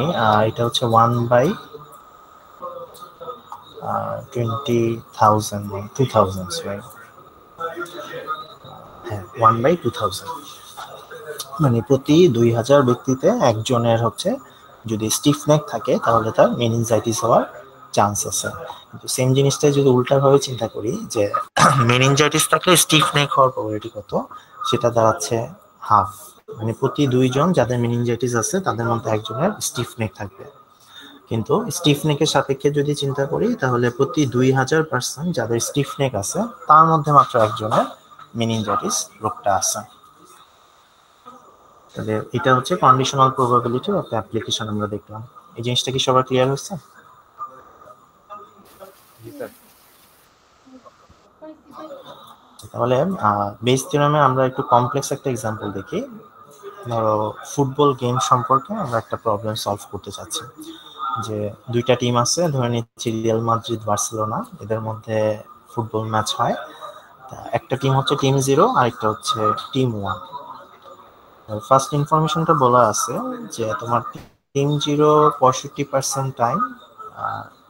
এটা হচ্ছে 1/20,000, 2000, রাইট? হ্যাঁ, 1/2000, মানে প্রতি 2000 ব্যক্তিতে একজনের হচ্ছে যদি স্টিফ নেক থাকে তাহলে তার মেনিনজাইটিস হওয়ার চান্স আছে। কিন্তু সেম জিনিসটাই যদি উল্টাভাবে চিন্তা করি যে মেনিনজাইটিস থাকলে স্টিফ নেক হওয়ার প্রবাবিলিটি কত, সেটা দাঁড়াচ্ছে হাফ, মানে প্রতি 2 জন যাদের মেনিনজাইটিস আছে তাদের মধ্যে একজনের স্টিফ নেক থাকবে। কিন্তু স্টিফ নেকের সাপেক্ষে যদি চিন্তা করি তাহলে প্রতি 2000% যাদের স্টিফ নেক আছে তার মধ্যে মাত্র একজনের মেনিনজাইটিস রোগটা আছে। তাহলে এটা হচ্ছে কন্ডিশনাল প্রবাবিলিটি অফ অ্যাপ্লিকেশন আমরা দেখলাম। এই জিনিসটা কি সবার ক্লিয়ার হচ্ছে? তাহলে বেস থিওরেমে আমরা একটু কমপ্লেক্স একটা এক্সাম্পল দেখি। ধরো ফুটবল গেম সম্পর্কে আমরা একটা প্রবলেম সলভ করতে চাচ্ছি, যে দুইটা টিম আছে, ধরে নিচ্ছি রিয়াল মাদ্রিদ বার্সেলোনা, এদের মধ্যে ফুটবল ম্যাচ হয়। একটা টিম হচ্ছে টিম 0 আর একটা হচ্ছে টিম 1। ফার্স্ট ইনফরমেশনটা বলা আছে যে তোমার টিম 0 65% টাইম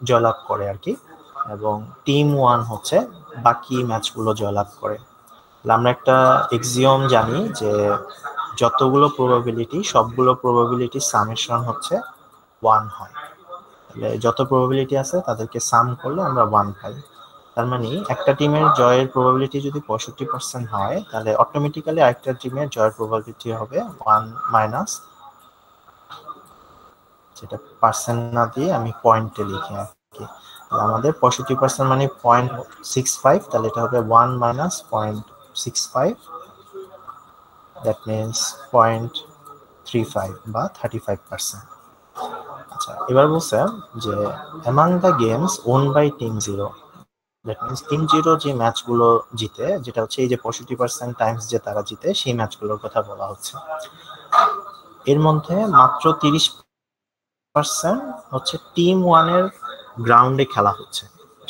জয়লাভ করে আর কি, এবং টিম 1 হচ্ছে বাকি ম্যাচগুলো জয়লাভ করে। আমরা একটা এক্সিওম জানি যে যতগুলো প্রবাবিলিটি সবগুলো প্রবাবিলিটি সামেশন হচ্ছে 1 হয়। তাহলে যত প্রবাবিলিটি আছে তাদেরকে সাম করলে আমরা 1 পাই। তার মানে একটা টিমের জয়ের প্রবাবিলিটি যদি 65% হয়, তাহলে অটোমেটিক্যালি আরেকটা টিমের জয়ের প্রবাবিলিটি হবে 1 মাইনাস, যেটা পার্সেন্ট না দিয়ে আমি পয়েন্টে লিখি আর কি। আমাদের 65% মানে 0.65, তাহলে এটা হবে 1 মাইনাস 0.65, দ্যাট মিনস 0.35 বা 35%। আচ্ছা, এবার বলছে যে among the games won by team zero, that means team zero যে ম্যাচগুলো জিতে, যেটা হচ্ছে এই যে 65% টাইমস যে তারা জিতে, সেই ম্যাচগুলোর কথা বলা হচ্ছে। এর মধ্যে মাত্র 30% হচ্ছে টিম ওয়ানের গ্রাউন্ডে খেলা হচ্ছে,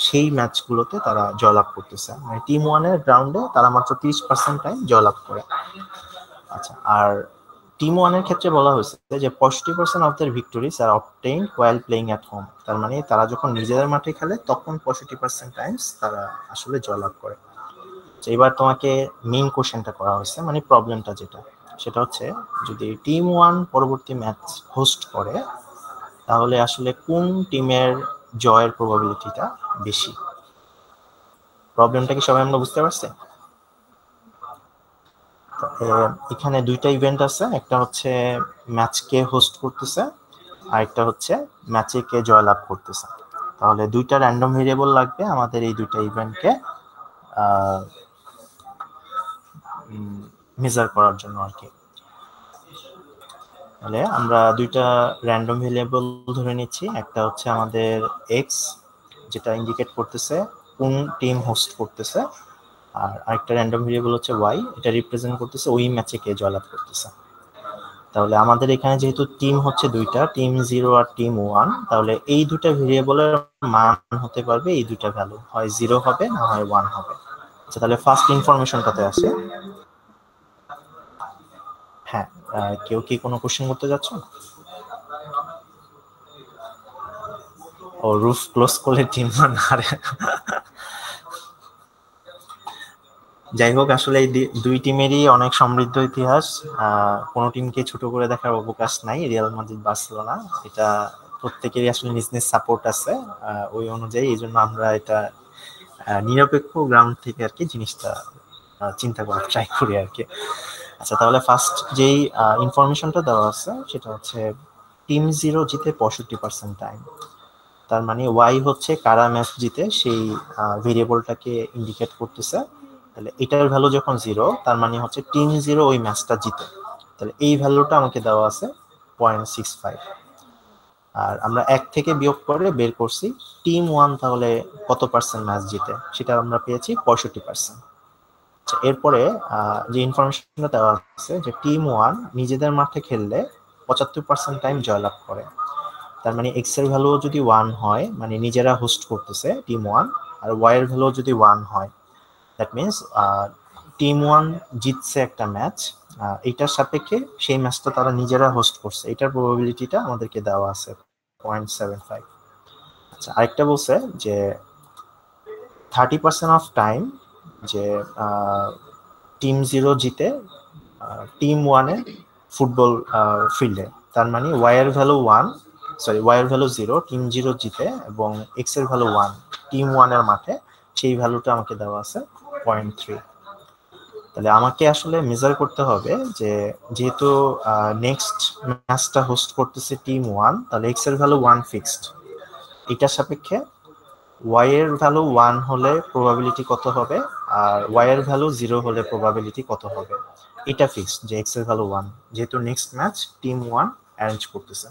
সেই ম্যাচগুলোতে তারা জয়লাভ করতেছে। মানে টিম ওয়ানের গ্রাউন্ডে তারা মাত্র 30% টাইম জয়লাভ করে। আচ্ছা, আর টিম ওয়ানের ক্ষেত্রে বলা হয়েছে যে 65% of their victories are obtained while playing at home. তার মানে তারা যখন নিজেদের মাঠে খেলে তখন 65% টাইমস তারা আসলে জয়লাভ করে। এবার তোমাকে মেইন কোশ্চেনটা করা হয়েছে, মানে প্রবলেমটা যেটা, সেটা হচ্ছে যদি টিম ওয়ান পরবর্তী ম্যাচ হোস্ট করে, তাহলে আসলে কোন টিমের জয়ের প্রবাবিলিটিটা বেশি। প্রবলেমটা কি সবাই আমরা বুঝতে পারছি? এখানে দুইটা ইভেন্ট আছে, একটা হচ্ছে ম্যাচ কে হোস্ট করতেছে, আর একটা হচ্ছে ম্যাচে কে জয়লাভ করতেছে। তাহলে দুইটা র্যান্ডম ভেরিয়েবল লাগবে আমাদের এই দুইটা ইভেন্টকে মেজার করার জন্য আর কি। তাহলে আমরা দুইটা র্যান্ডম ভেরিয়েবল ধরে নিচ্ছি, একটা হচ্ছে আমাদের এক্স, যেটা ইন্ডিকেট করতেছে কোন টিম হোস্ট করতেছে, আর আরেকটা র্যান্ডম ভেরিয়েবল হচ্ছে ওয়াই, এটা রিপ্রেজেন্ট করতেছে ওই ম্যাচে কে জয়লাভ করতেছে। তাহলে আমাদের এখানে যেহেতু টিম হচ্ছে দুইটা, টিম জিরো আর টিম ওয়ান, তাহলে এই দুটা ভেরিয়েবলের মান হতে পারবে এই দুটা ভ্যালু, হয় জিরো হবে না হয় ওয়ান হবে। আচ্ছা, তাহলে ফার্স্ট ইনফরমেশনটাতে আসে। হ্যাঁ, কেউ কি কোনো কোশ্চেন করতে যাচ্ছ? ও, রুফ ক্লোজ করলে টিম হারে। যাই হোক, আসলে এই দুই টিমেরই অনেক সমৃদ্ধ ইতিহাস, কোনো টিমকে ছোট করে দেখার অবকাশ নাই। রিয়াল মাদ্রিদ, বার্সেলোনা, এটা প্রত্যেকেরই আসলে নিজ নিজ সাপোর্ট আছে ওই অনুযায়ী। এই জন্য আমরা এটা নিরপেক্ষ গ্রাউন্ড থেকে আর কি জিনিসটা চিন্তা করার ট্রাই করি আর কি। আচ্ছা, তাহলে ফার্স্ট যেই ইনফরমেশনটা দেওয়া আছে সেটা হচ্ছে টিম জিরো জিতে 65% টাইম। তার মানে ওয়াই হচ্ছে কারা ম্যাচ জিতে সেই ভেরিয়েবলটাকে ইন্ডিকেট করতেছে। তাহলে এটার ভ্যালু যখন জিরো, তার মানে হচ্ছে টিম জিরো ওই ম্যাচটা জিতে। তাহলে এই ভ্যালুটা আমাকে দেওয়া আছে 0.65। আর আমরা এক থেকে বিয়োগ করে বের করছি টিম ওয়ান তাহলে কত পার্সেন্ট ম্যাচ জিতে, সেটা আমরা পেয়েছি 65%। এরপরে যে ইনফরমেশনটা দেওয়া আছে যে টিম ওয়ান নিজেদের মাঠে খেললে 75% টাইম জয়লাভ করে। তার মানে এক্স এর ভ্যালু যদি ওয়ান হয়, মানে নিজেরা হোস্ট করতেছে টিম ওয়ান, আর ওয়াই এর ভ্যালু যদি ওয়ান হয়, দ্যাট মিনস টিম ওয়ান জিতছে একটা ম্যাচ, এইটার সাপেক্ষে সেই ম্যাচটা তারা নিজেরা হোস্ট করছে, এটার প্রবাবিলিটিটা আমাদেরকে দেওয়া আছে 0.75। আচ্ছা, আরেকটা বলছে যে 30% অফ টাইম যে টিম জিরো জিতে টিম ওয়ানে ফুটবল ফিল্ডে। তার মানে ওয়াই এর ভ্যালু ওয়ান, সরি ওয়াই এর ভ্যালু জিরো, টিম জিরো জিতে, এবং এক্স এর ভ্যালু ওয়ান টিম ওয়ানের মাঠে, সেই ভ্যালুটা আমাকে দেওয়া আছে 0.3। তাহলে আমাকে আসলে মেজার করতে হবে যে যেহেতু নেক্সট ম্যাচটা হোস্ট করতেছে টিম ওয়ান, তাহলে এক্স এর ভ্যালু ওয়ান ফিক্সড, এটার সাপেক্ষে ওয়াই এর ভ্যালু ওয়ান হলে প্রবাবিলিটি কত হবে, আর ওয়াই এর ভ্যালু জিরো হলে প্রবাবিলিটি কত হবে, এটা ফিক্সড যে এক্স এর ভ্যালু ওয়ান, যেহেতু next match team one arrange করতেছে।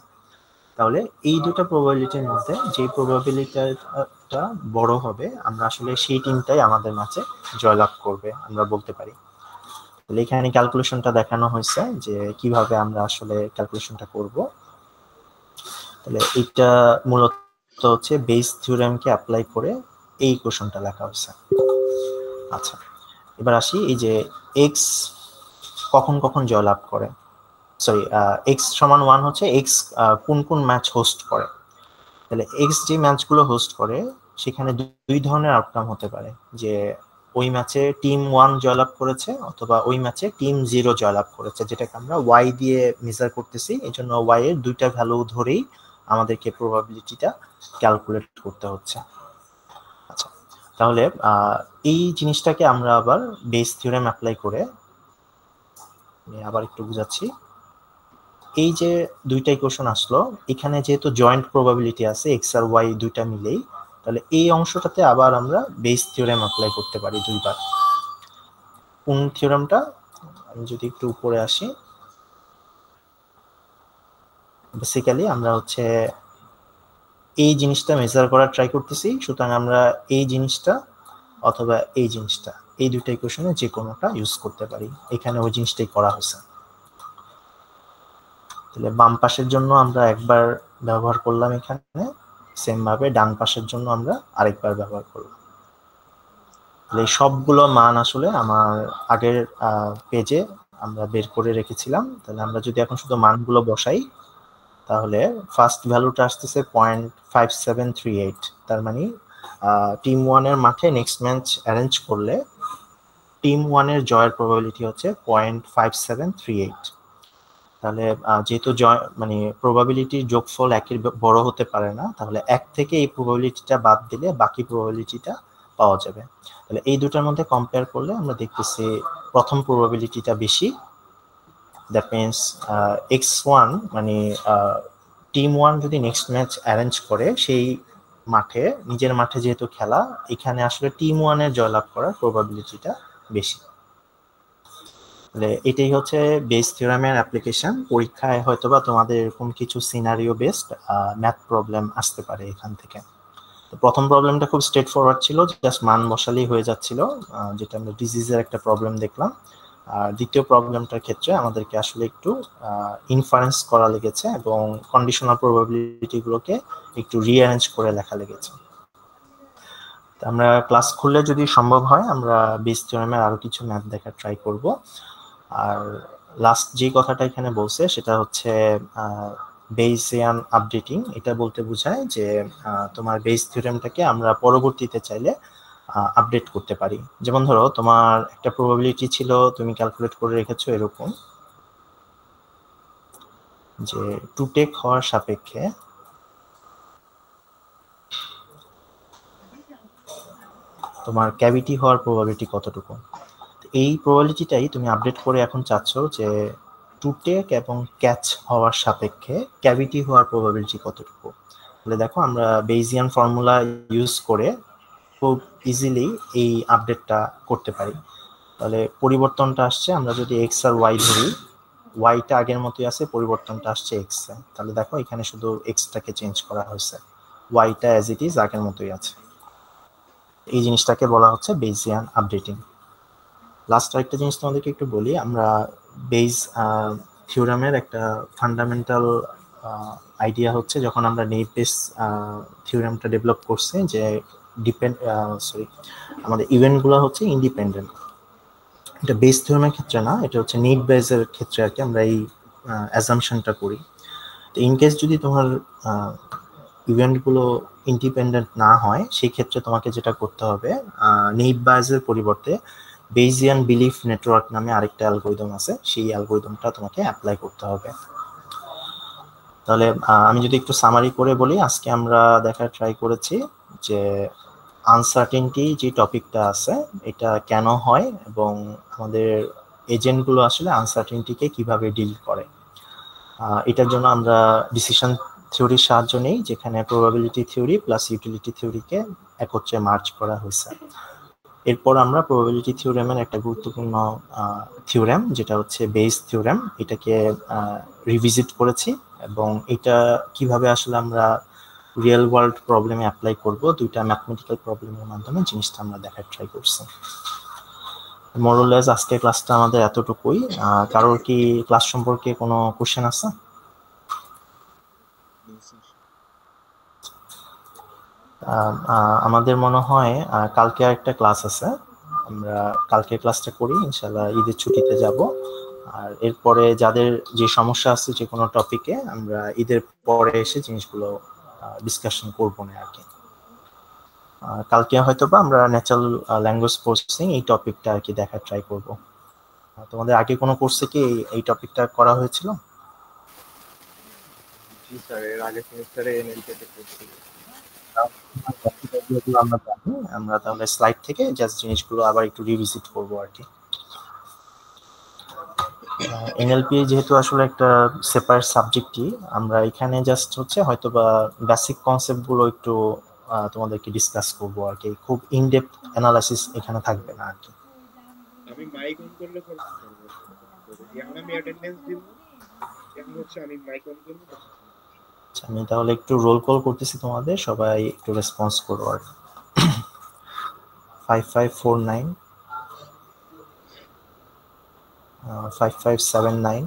তাহলে এই দুটো প্রবাবিলিটির মধ্যে যে প্রবাবিলিটিটা বড় হবে, আমরা আসলে সেই টিমটাই আমাদের ম্যাচে জয়লাভ করবে আমরা বলতে পারি। তাহলে এখানে ক্যালকুলেশনটা দেখানো হয়েছে যে কিভাবে আমরা আসলে ক্যালকুলেশনটা করব। তাহলে এটা মূলত হচ্ছে বেস থিওরেমকে অ্যাপ্লাই করে এই কোশ্চেনটা লেখা হয়েছে। আচ্ছা, এবার আসি এই যে এক্স কখন কখন জয়লাভ করে, সরি এক্স সমান ওয়ান হচ্ছে এক্স কোন কোন ম্যাচ হোস্ট করে। তাহলে এক্স যে ম্যাচগুলো হোস্ট করে সেখানে দুই ধরনের আউটকাম হতে পারে, যে ওই ম্যাচে টিম ওয়ান জয়লাভ করেছে অথবা ওই ম্যাচে টিম জিরো জয়লাভ করেছে, যেটাকে আমরা ওয়াই দিয়ে মেজার করতেছি। এই জন্য ওয়াই এর দুইটা ভ্যালু ধরেই আমাদেরকে প্রবাবিলিটিটা ক্যালকুলেট করতে হচ্ছে। আচ্ছা, তাহলে এই জিনিসটাকে আমরা আবার বেস থিওরেম অ্যাপ্লাই করে আবার একটু বুঝাচ্ছি। এই যে দুইটা ইকুয়েশন আসলো, এখানে যেহেতু জয়েন্ট প্রবাবিলিটি আছে এক্স আর ওয়াই দুইটা মিলেই, তাহলে এই অংশটাতে আবার আমরা বেস থিওরেম অ্যাপ্লাই করতে পারি দুইবার। কোন থিওরেমটা? আমি যদি একটু উপরে আসি, বেসিক্যালি আমরা হচ্ছে এই জিনিসটা মেজার করার ট্রাই করতেছি, সুতরাং আমরা এই জিনিসটা অথবা এই জিনিসটা, এই দুইটা ইকুয়েশনে যে কোনোটা ইউজ করতে পারি। এখানে ওই জিনিসটাই করা হয়েছে। তাহলে বাম পাশের জন্য আমরা একবার ব্যবহার করলাম, এখানে সেম ভাবে ডান পাশের জন্য আমরা আরেকবার ব্যবহার করলাম। তাহলে এই সবগুলো মান আসলে আমার আগের পেজে আমরা বের করে রেখেছিলাম। তাহলে আমরা যদি এখন শুধু মানগুলো বসাই, তাহলে ফার্স্ট ভ্যালুটা আসতেছে 0.5738। তার মানে টিম 1 এর মাঠে নেক্সট ম্যাচ অ্যারেঞ্জ করলে টিম 1 এর জয়ের প্রবাবিলিটি হচ্ছে 0.5738। তাহলে যেহেতু মানে প্রবাবিলিটির যোগফল একের বড় হতে পারে না, তাহলে এক থেকে এই প্রবাবিলিটিটা বাদ দিলে বাকি প্রবাবিলিটিটা পাওয়া যাবে। তাহলে এই দুটার মধ্যে কম্পেয়ার করলে আমরা দেখতেছি প্রথম প্রবাবিলিটিটা বেশি। দ্যাট মিনস x1 মানে টিম 1 যদি নেক্সট ম্যাচ অ্যারেঞ্জ করে সেই মাঠে, নিজের মাঠে যেহেতু খেলা, এখানে আসলে টিম 1 এর জয়লাভ করার প্রবাবিলিটিটা বেশি। এটাই হচ্ছে বেস থিওরামের অ্যাপ্লিকেশন। পরীক্ষায় হয়তোবা তোমাদের এরকম কিছু সিনারিও বেসড ম্যাথ প্রবলেম আসতে পারে এখান থেকে। তো প্রথম প্রবলেমটা খুব স্ট্রেট ফরওয়ার্ড ছিল, জাস্ট মান বসালেই হয়ে যাচ্ছিল, যেটা আমরা ডিজিজের একটা প্রবলেম দেখলাম। আর দ্বিতীয় প্রবলেমটার ক্ষেত্রে আমাদেরকে আসলে একটু ইনফারেন্স করা লেগেছে এবং কন্ডিশনাল প্রবাবিলিটিগুলোকে একটু রিঅ্যারেঞ্জ করে লেখা লেগেছে। আমরা ক্লাস খুললে যদি সম্ভব হয় আমরা বেস থিওরামের আরো কিছু ম্যাথ দেখার ট্রাই করব। আর লাস্ট যে কথাটা এখানে বলছে সেটা হচ্ছে বেসিয়ান আপডেটিং। এটা বলতে বোঝায় যে তোমার বেস থিওরেমটাকে আমরা পরবর্তীতে চাইলে আপডেট করতে পারি। যেমন ধরো তোমার একটা প্রবাবিলিটি ছিল, তুমি ক্যালকুলেট করে রেখেছো এরকম যে টু টেক হওয়ার সাপেক্ষে তোমার ক্যাভিটি হওয়ার প্রবাবিলিটি কতটুকু। এই প্রবাবিলিটিটাই তুমি আপডেট করে এখন চাচ্ছ যে টু টেক এবং ক্যাচ হওয়ার সাপেক্ষে ক্যাভিটি হওয়ার প্রবাবিলিটি কতটুকু। তাহলে দেখো আমরা বেইজিয়ান ফর্মুলা ইউজ করে খুব ইজিলি এই আপডেটটা করতে পারি। তাহলে পরিবর্তনটা আসছে, আমরা যদি এক্স আর ওয়াই ধরি, ওয়াইটা আগের মতোই আছে, পরিবর্তনটা আসছে এক্স এ। তাহলে দেখো এখানে শুধু এক্সটাকে চেঞ্জ করা হয়েছে, ওয়াইটা অ্যাজ ইট ইজ আগের মতোই আছে। এই জিনিসটাকে বলা হচ্ছে বেইজিয়ান আপডেটিং। লাস্ট আরেকটা জিনিস তোমাদেরকে একটু বলি, আমরা বেইজ থিওরামের একটা ফান্ডামেন্টাল আইডিয়া হচ্ছে, যখন আমরা নেইভ বেস থিওরামটা ডেভেলপ করছি যে আমাদের ইভেন্টগুলো হচ্ছে ইন্ডিপেন্ডেন্ট। এটা বেস থিওরামের ক্ষেত্রে না, এটা হচ্ছে নেইভ বেসের ক্ষেত্রে আর কি আমরা এই অ্যাজাম্পশনটা করি। তো ইন কেস যদি তোমার ইভেন্টগুলো ইন্ডিপেন্ডেন্ট না হয়, সেই ক্ষেত্রে তোমাকে যেটা করতে হবে, নেইভ বেসের পরিবর্তে বেইজিয়ান বিলিফ নেটওয়ার্ক নামে আরেকটা অ্যালগরিদম আছে, সেই অ্যালগরিদমটা তোমাকে অ্যাপ্লাই করতে হবে। তাহলে আমি যদি একটু সামারি করে বলি, আজকে আমরা দেখার ট্রাই করেছি যে আনসার্টেনটি যে টপিকটা আছে এটা কেন হয় এবং আমাদের এজেন্টগুলো আসলে আনসার্টেনটিকে কিভাবে ডিল করে। এটার জন্য আমরা ডিসিশন থিওরির সাহায্য নেই, যেখানে প্রবাবিলিটি থিওরি প্লাস ইউটিলিটি থিওরিকে একত্রে মার্জ করা হয়েছে। এরপর আমরা প্রবাবিলিটি থিওরেমের একটা গুরুত্বপূর্ণ থিওরেম যেটা হচ্ছে বেস থিওরেম, এটাকে রিভিজিট করেছি এবং এটা কিভাবে আসলে আমরা রিয়েল ওয়ার্ল্ড প্রবলেমে অ্যাপ্লাই করব, দুইটা ম্যাথমেটিক্যাল প্রবলেমের মাধ্যমে জিনিসটা আমরা দেখার ট্রাই করছি। মোরলেস আজকে ক্লাসটা আমাদের এতটুকুই। কারোর কি ক্লাস সম্পর্কে কোনো কোশ্চেন আছে? আমাদের মনে হয় কালকে আরেকটা ক্লাস আছে, আমরা কালকে ক্লাসটা করি, ইনশাল্লাহ ঈদের ছুটিতে যাব। আর এরপরে যাদের যে সমস্যা আছে যে কোনো টপিকে, আমরা ঈদের পরে এসে জিনিসগুলো ডিসকাশন করবো না আর কি। কালকে হয়তো বা আমরা ন্যাচারাল ল্যাঙ্গুয়েজ প্রসেসিং এই টপিকটা আর কি দেখার ট্রাই করব। তোমাদের আগে কোনো কোর্সে কি এই টপিকটা করা হয়েছিল? জি স্যার, এর আগে সেমিস্টারে এনএলপি তে করছি। যেগুলো আমরা জানি, আমরা তাহলে স্লাইড থেকে জাস্ট জিনিসগুলো আবার একটু রিভিজিট করবো আর কি। এনএলপি যেহেতু আসলে একটা সেপারেট সাবজেক্টই, আমরা এখানে জাস্ট হচ্ছে হয়তো বা বেসিক কনসেপ্ট গুলো একটু তোমাদেরকে ডিসকাস করবো আর কি, খুব ইনডেপথ অ্যানালাইসিস এখানে থাকবে না আর কি। আমি মাইক অন করলে আমি অ্যাটেন্ডেন্স দিব, এখন হচ্ছে আমি মাইক অন করব। আমি তাহলে একটু রোল কল করতেছি তোমাদের, সবাই একটু রেসপন্স করো আর 5549 5579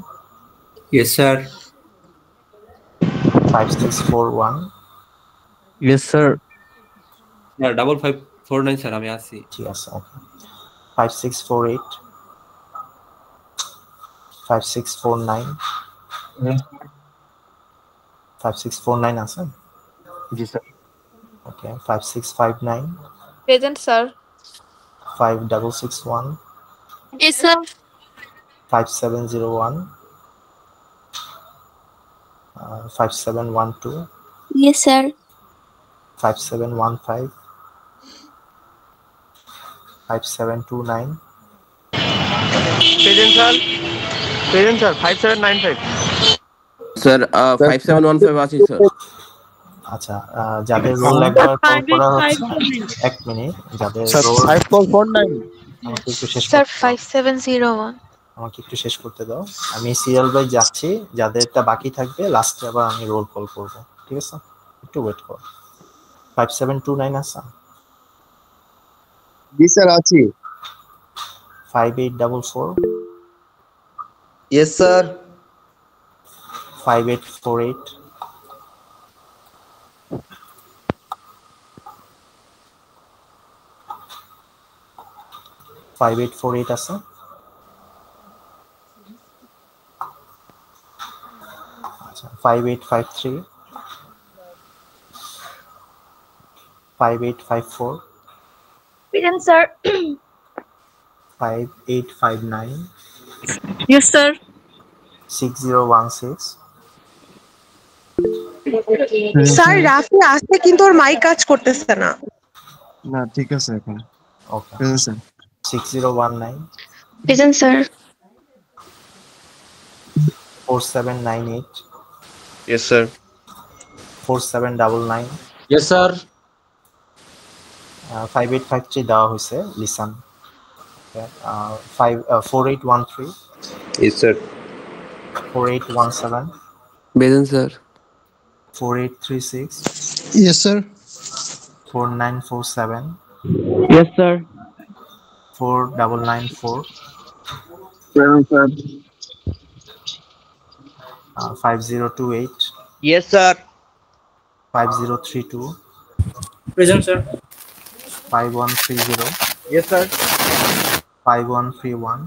Yes, sir. 5641 Yes, sir. Yeah, 5549 sir, আমি আছি। ঠিক আছে, ওকে। 5648 5649 5649 আছে? জি স্যার। ওকে। 5659 Present, sir. 5661 Yes, sir. 5701 5712 Yes, sir. 5715 5729 Present, sir. Present, sir. 5795. Sir 5715 আছি স্যার। আচ্ছা, যাদের রোল একবার কল করা হচ্ছে, এক মিনিট, যাদের রোল 5449 আমাকে একটু শেষ Sir, করতে দাও। 5701. আমাকে একটু শেষ করতে দাও, আমি সিরিয়াল বাই যাচ্ছি, যাদেরটা বাকি থাকবে লাস্টে আবার আমি রোল কল করব, ঠিক আছে? একটু ওয়েট কর। 5729 আছে? জি স্যার আছি। 5844 ইয়েস স্যার। 5848 5848 আছে? আচ্ছা, 5853 5854 Present, sir. 5859 Yes, sir. 6016 sir Rafi আসছে কিন্তু ওর মাইক কাজ করতেছে না। না ঠিক আছে এখন। Okay. Sir 6019 Present, sir. 4798 yes sir. 4799 Yes sir. 5853 দেওয়া হয়েছে লিসান। 4813 ইয়েস স্যার। 4817 বেদেন sir. 4836 yes sir. 4947 Yes, sir. 4994 present sir. 5028 Yes, sir. 5032 Present, sir. 5130 Yes, sir. 5131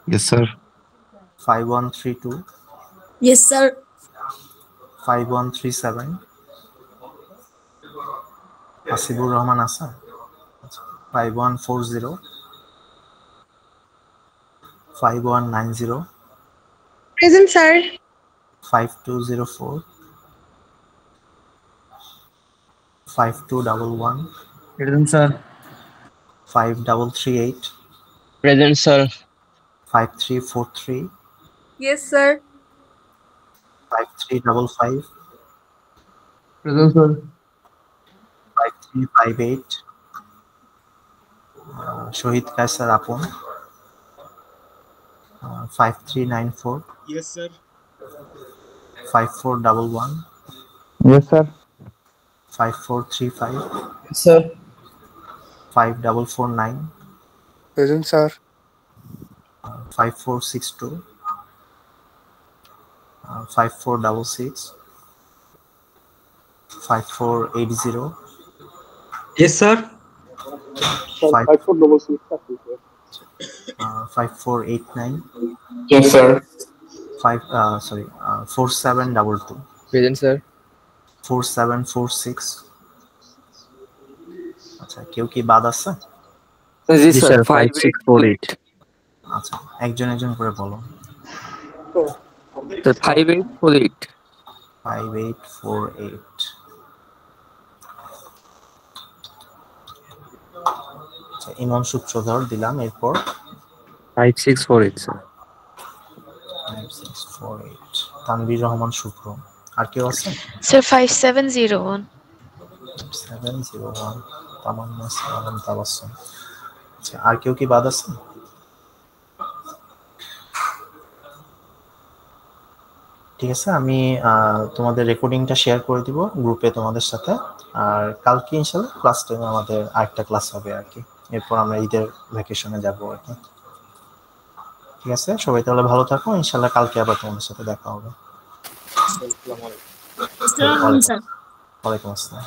yes sir. 5132 Yes, sir. 5137 Asibur Rahman Ahsan 5140 5190 present sir. 5204 5211 present sir. 5338 Present, sir. 5343 Yes, sir. 5355 present sir. 5358 Shahid Kaiser Apon 5394 yes sir. 5411 yes sir. 5435 sir. 5449 present sir. 5462 5466 5480 Yes sir. 5489 Yes, sir. 4722 Present, sir. 4746 আচ্ছা, কেউ কি বাদ আছে? জি Yes, sir, sir. 5648. আচ্ছা, একজন একজন করে বলো। 5848 5848 আচ্ছা, ইমন সূত্রধর দিলাম, এরপর 5648 sir. 5648 তানভীর রহমান শুভ্র। আর কেউ আছে? Sir, 5701. 701 তামান্না সালাম তাবাসসুম। আচ্ছা, আর কেউ কি বাদ আছে? ঠিক আছে, আমি তোমাদের রেকর্ডিংটা শেয়ার করে দিব গ্রুপে তোমাদের সাথে। আর কালকে ইনশাল্লাহ ক্লাস 10 আমাদের আরেকটা ক্লাস হবে আর কি। এরপর আমরা ঈদের ভ্যাকেশনে যাব আর কি। ঠিক আছে, সবাই তাহলে ভালো থাকো, ইনশাল্লাহ কালকে আবার তোমাদের সাথে দেখা হবে। ওয়ালাইকুম আসসালাম।